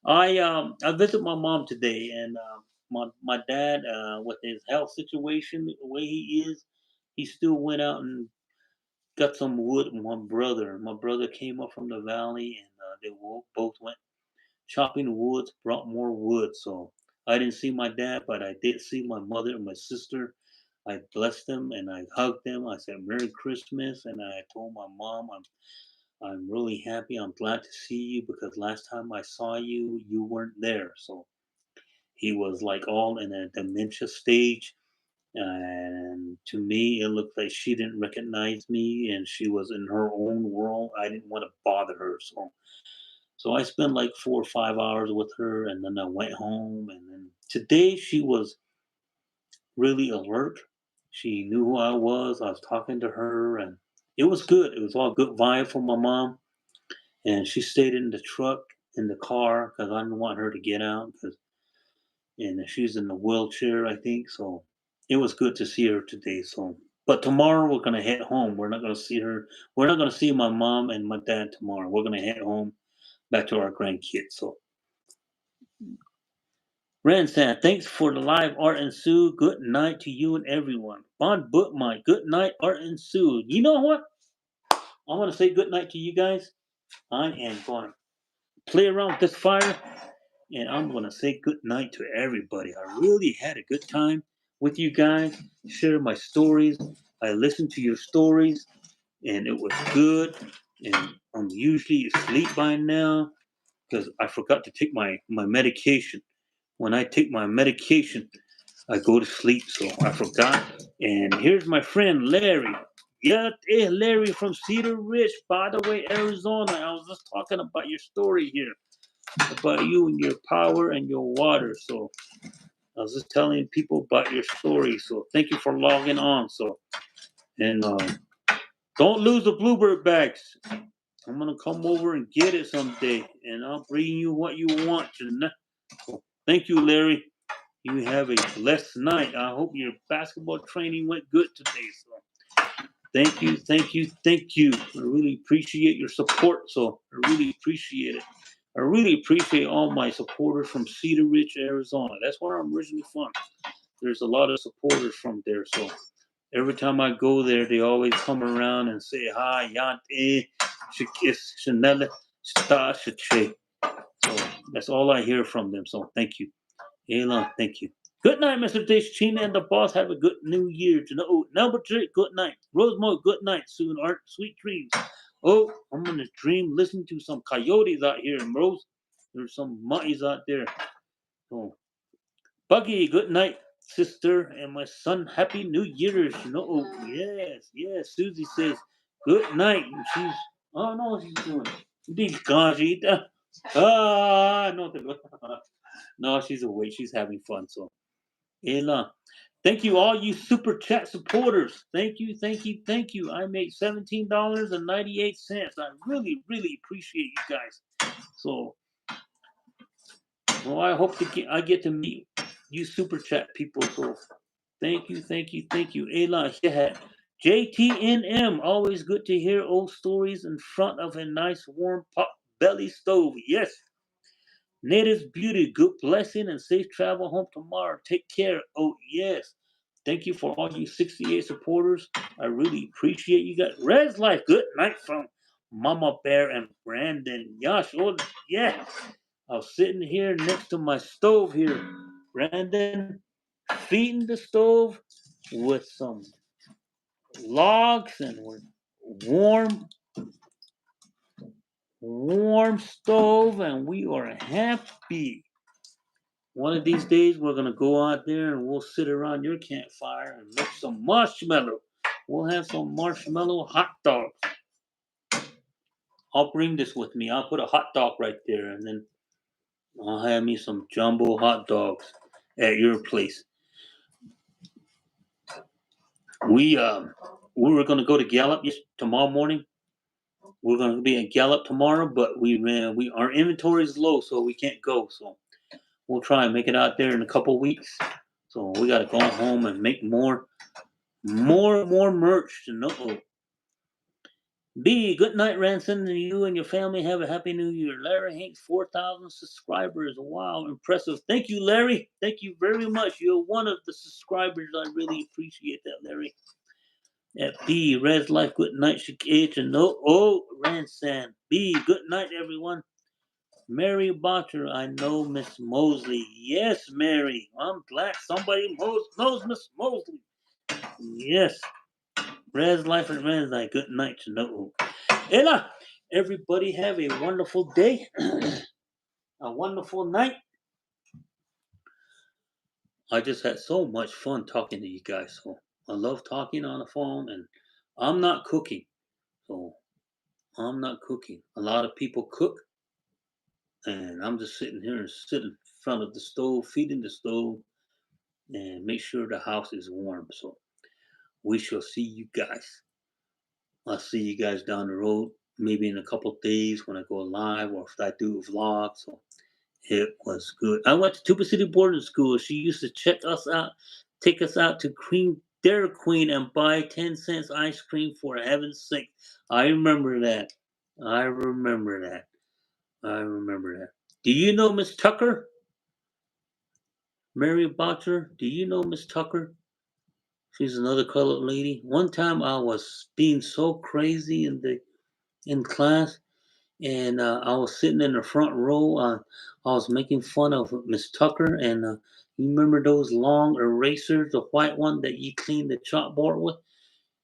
I visit my mom today, and my dad with his health situation the way he is, he still went out and got some wood with my brother. My brother came up from the valley, and they both went chopping woods, brought more wood. So I didn't see my dad, but I did see my mother and my sister. I blessed them and I hugged them. I said Merry Christmas, and I told my mom I'm really happy. I'm glad to see you because last time I saw you, you weren't there. So he was like all in a dementia stage. And to me, it looked like she didn't recognize me and she was in her own world. I didn't want to bother her. So I spent like 4 or 5 hours with her and then I went home. And then today she was really alert. She knew who I was. I was talking to her and it was good. It was all good vibe from my mom. And she stayed in the truck, in the car, because I didn't want her to get out. And she's in a wheelchair, I think. So it was good to see her today. So, but tomorrow we're gonna head home. We're not gonna see her. We're not gonna see my mom and my dad tomorrow. We're gonna head home back to our grandkids. So, Ransan, thanks for the live Art and Sue. Good night to you and everyone. Bon Book my good night, Art and Sue. You know what? I want to say good night to you guys. I am going to play around with this fire And I'm gonna say good night to everybody. I really had a good time with you guys. Share my stories. I listened to your stories, and it was good. And I'm usually asleep by now because I forgot to take my medication. When I take my medication, I go to sleep, so I forgot. And here's my friend Larry. Yeah, hey, Larry from Cedar Ridge, by the way, Arizona. I was just talking about your story here, about you and your power and your water. So I was just telling people about your story. So thank you for logging on. So and don't lose the bluebird bags. I'm gonna come over and get it someday, and I'll bring you what you want. So thank you, Larry. You have a blessed night. I hope your basketball training went good today. So thank you, thank you, thank you. I really appreciate your support. So I really appreciate it. I really appreciate all my supporters from Cedar Ridge, Arizona. That's where I'm originally from. There's a lot of supporters from there. So every time I go there, they always come around and say hi, Yante, Shikis, Chanel, Star, Shache. So that's all I hear from them. So thank you. Elon, thank you. Good night, Mr. Dish. China and the boss have a good new year. Oh, number three, good night. Rosemont, good night. Soon, Art, sweet dreams. Oh, I'm gonna dream, listen to some coyotes out here in Rose. There's some mutties out there. Oh, Buggy, good night, sister, and my son, happy New Year's. Oh, yes, yes. Susie says, good night. And she's, oh, no, she's doing. Discagita. Ah, no, no, she's awake. She's having fun. So, Ela. Thank you, all you super chat supporters. Thank you, thank you, thank you. I made $17.98. I really, really appreciate you guys. So, well, I hope I get to meet you super chat people. So, thank you, thank you, thank you. Ela, yeah. JTNM, always good to hear old stories in front of a nice warm pot belly stove. Yes. Native's beauty, good blessing and safe travel home tomorrow. Take care. Oh, yes. Thank you for all you 68 supporters. I really appreciate you guys. Red's Life, good night from Mama Bear and Brandon. Yash, oh, yeah. I was sitting here next to my stove here. Brandon, feeding the stove with some logs and with warm, warm stove, and we are happy. One of these days, we're gonna go out there and we'll sit around your campfire and make some marshmallow. We'll have some marshmallow hot dogs. I'll bring this with me. I'll put a hot dog right there, and then I'll have me some jumbo hot dogs at your place. We we were gonna go to Gallup tomorrow morning. We're gonna be at Gallup tomorrow, but we our inventory is low, so we can't go. So we'll try and make it out there in a couple weeks. So we gotta go home and make more merch. No. B, good night, Ransom, and you and your family have a happy new year. Larry Hanks, 4,000 subscribers. Wow, impressive. Thank you, Larry. Thank you very much. You're one of the subscribers. I really appreciate that, Larry. At B, Res Life, good night, H, and no, oh, Ransom. B, good night, everyone. Mary Botcher, I know Miss Mosley. Yes, Mary. I'm glad somebody knows Miss Mosley. Yes. Res Life and Res Life, good night, to no. Ella, everybody have a wonderful day, a wonderful night. I just had so much fun talking to you guys. So I love talking on the phone, and I'm not cooking. So I'm not cooking. A lot of people cook, and I'm just sitting here and sitting in front of the stove, feeding the stove, and make sure the house is warm. So we shall see you guys. I'll see you guys down the road, maybe in a couple days when I go live, or if I do a vlog. So it was good. I went to Tuba City Boarding School. She used to check us out, take us out to Dairy Queen and buy 10 cents ice cream for heaven's sake. I remember that. I remember that. I remember that. Do you know Miss Tucker? Mary Botcher? Do you know Miss Tucker? She's another colored lady. One time I was being so crazy in class, and I was sitting in the front row. I was making fun of Miss Tucker, and you remember those long erasers, the white one that you clean the chalkboard with?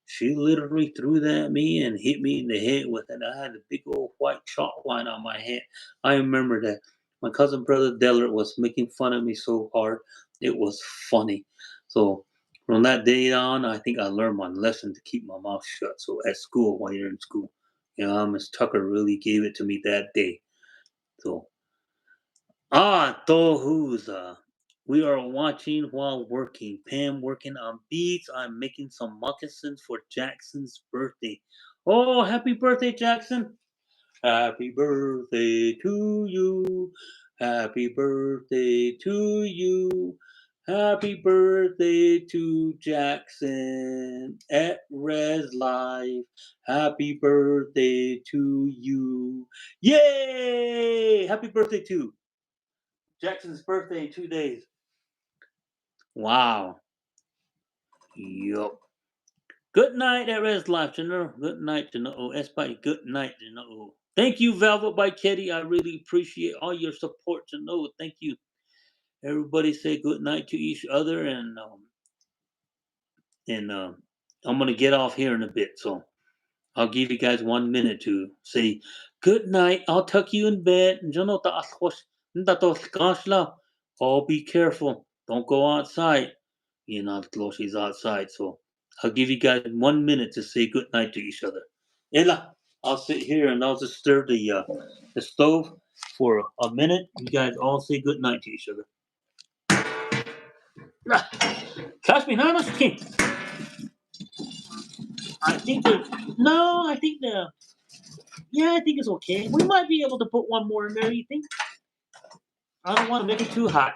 She literally threw that at me and hit me in the head with it. I had a big old white chalk line on my head. I remember that. My cousin brother Dellert was making fun of me so hard. It was funny. So from that day on, I think I learned my lesson to keep my mouth shut. So at school, while you're in school, Miss Tucker really gave it to me that day. So Tohuza. We are watching while working. Pam working on beads. I'm making some moccasins for Jackson's birthday. Oh, happy birthday, Jackson! Happy birthday to you. Happy birthday to you. Happy birthday to Jackson at Res Life. Happy birthday to you. Yay! Happy birthday to Jackson's birthday in 2 days. Wow. Yup. Good night, Res Life. Good night, Janoo. Espy good night, Janoo. Thank you, Velvet by Kitty. I really appreciate all your support, Janoo. Thank you. Everybody say good night to each other, and I'm gonna get off here in a bit, so I'll give you guys 1 minute to say good night. I'll tuck you in bed. Oh, be careful. Don't go outside. She's outside, so I'll give you guys 1 minute to say good night to each other. Ella, I'll sit here and I'll just stir the stove for a minute. You guys all say good night to each other. Trust me, no, no, I think no, I think yeah, I think it's okay. We might be able to put one more in there. You think? I don't want to make it too hot.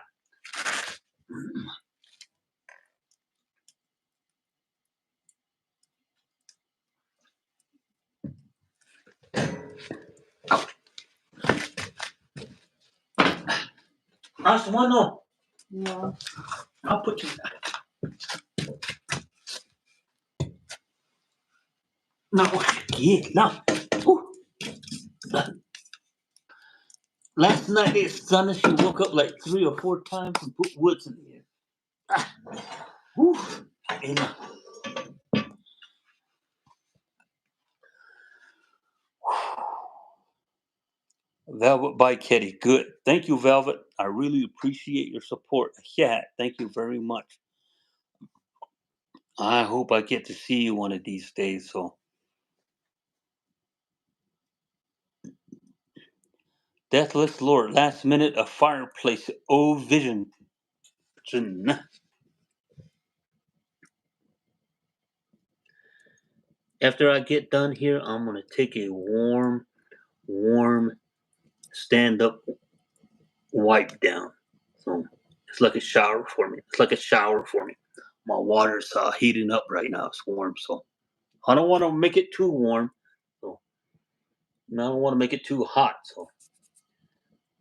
That's one no. No. I'll put you. No, yeah, no. Ooh. Last night it's sunny. She woke up like 3 or 4 times and put woods in the air. Ah, whew. And, Velvet by Kitty. Good. Thank you, Velvet. I really appreciate your support. Yeah, thank you very much. I hope I get to see you one of these days. So, Deathless Lord, last minute, a fireplace. Oh, vision. After I get done here, I'm going to take a warm stand up wipe down. So, it's like a shower for me. It's like a shower for me. My water's heating up right now. It's warm. So, I don't want to make it too warm. So, I don't want to make it too hot. So,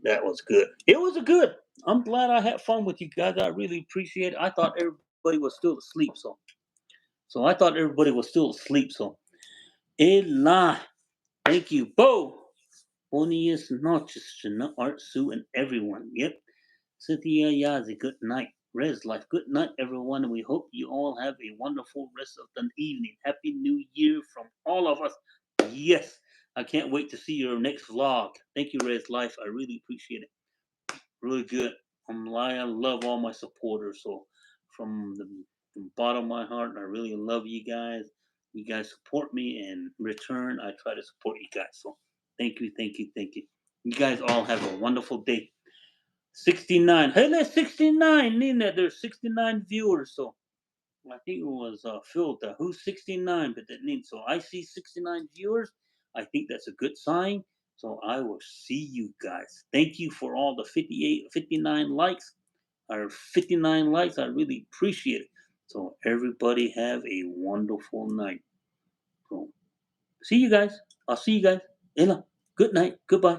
that was good. It was a good. I'm glad I had fun with you guys. I really appreciate it. I thought everybody was still asleep. So I thought everybody was still asleep. So, Ella. Thank you, Bo. Buenas noches, Shana, Art, Sue, and everyone. Yep. Cynthia Yazi, good night. Res Life, good night, everyone. And we hope you all have a wonderful rest of the evening. Happy New Year from all of us. Yes. I can't wait to see your next vlog. Thank you, Res Life. I really appreciate it. Really good. I love all my supporters. So from the bottom of my heart, I really love you guys. You guys support me, and in return, I try to support you guys. So thank you, thank you, thank you. You guys all have a wonderful day. 69. Hey, there's 69. Nina, there's 69 viewers. So I think it was Phil, who's 69, but that means so I see 69 viewers. I think that's a good sign. So I will see you guys. Thank you for all the 58, 59 likes. Or 59 likes. I really appreciate it. So everybody have a wonderful night. So see you guys. I'll see you guys. Ella, good night. Goodbye.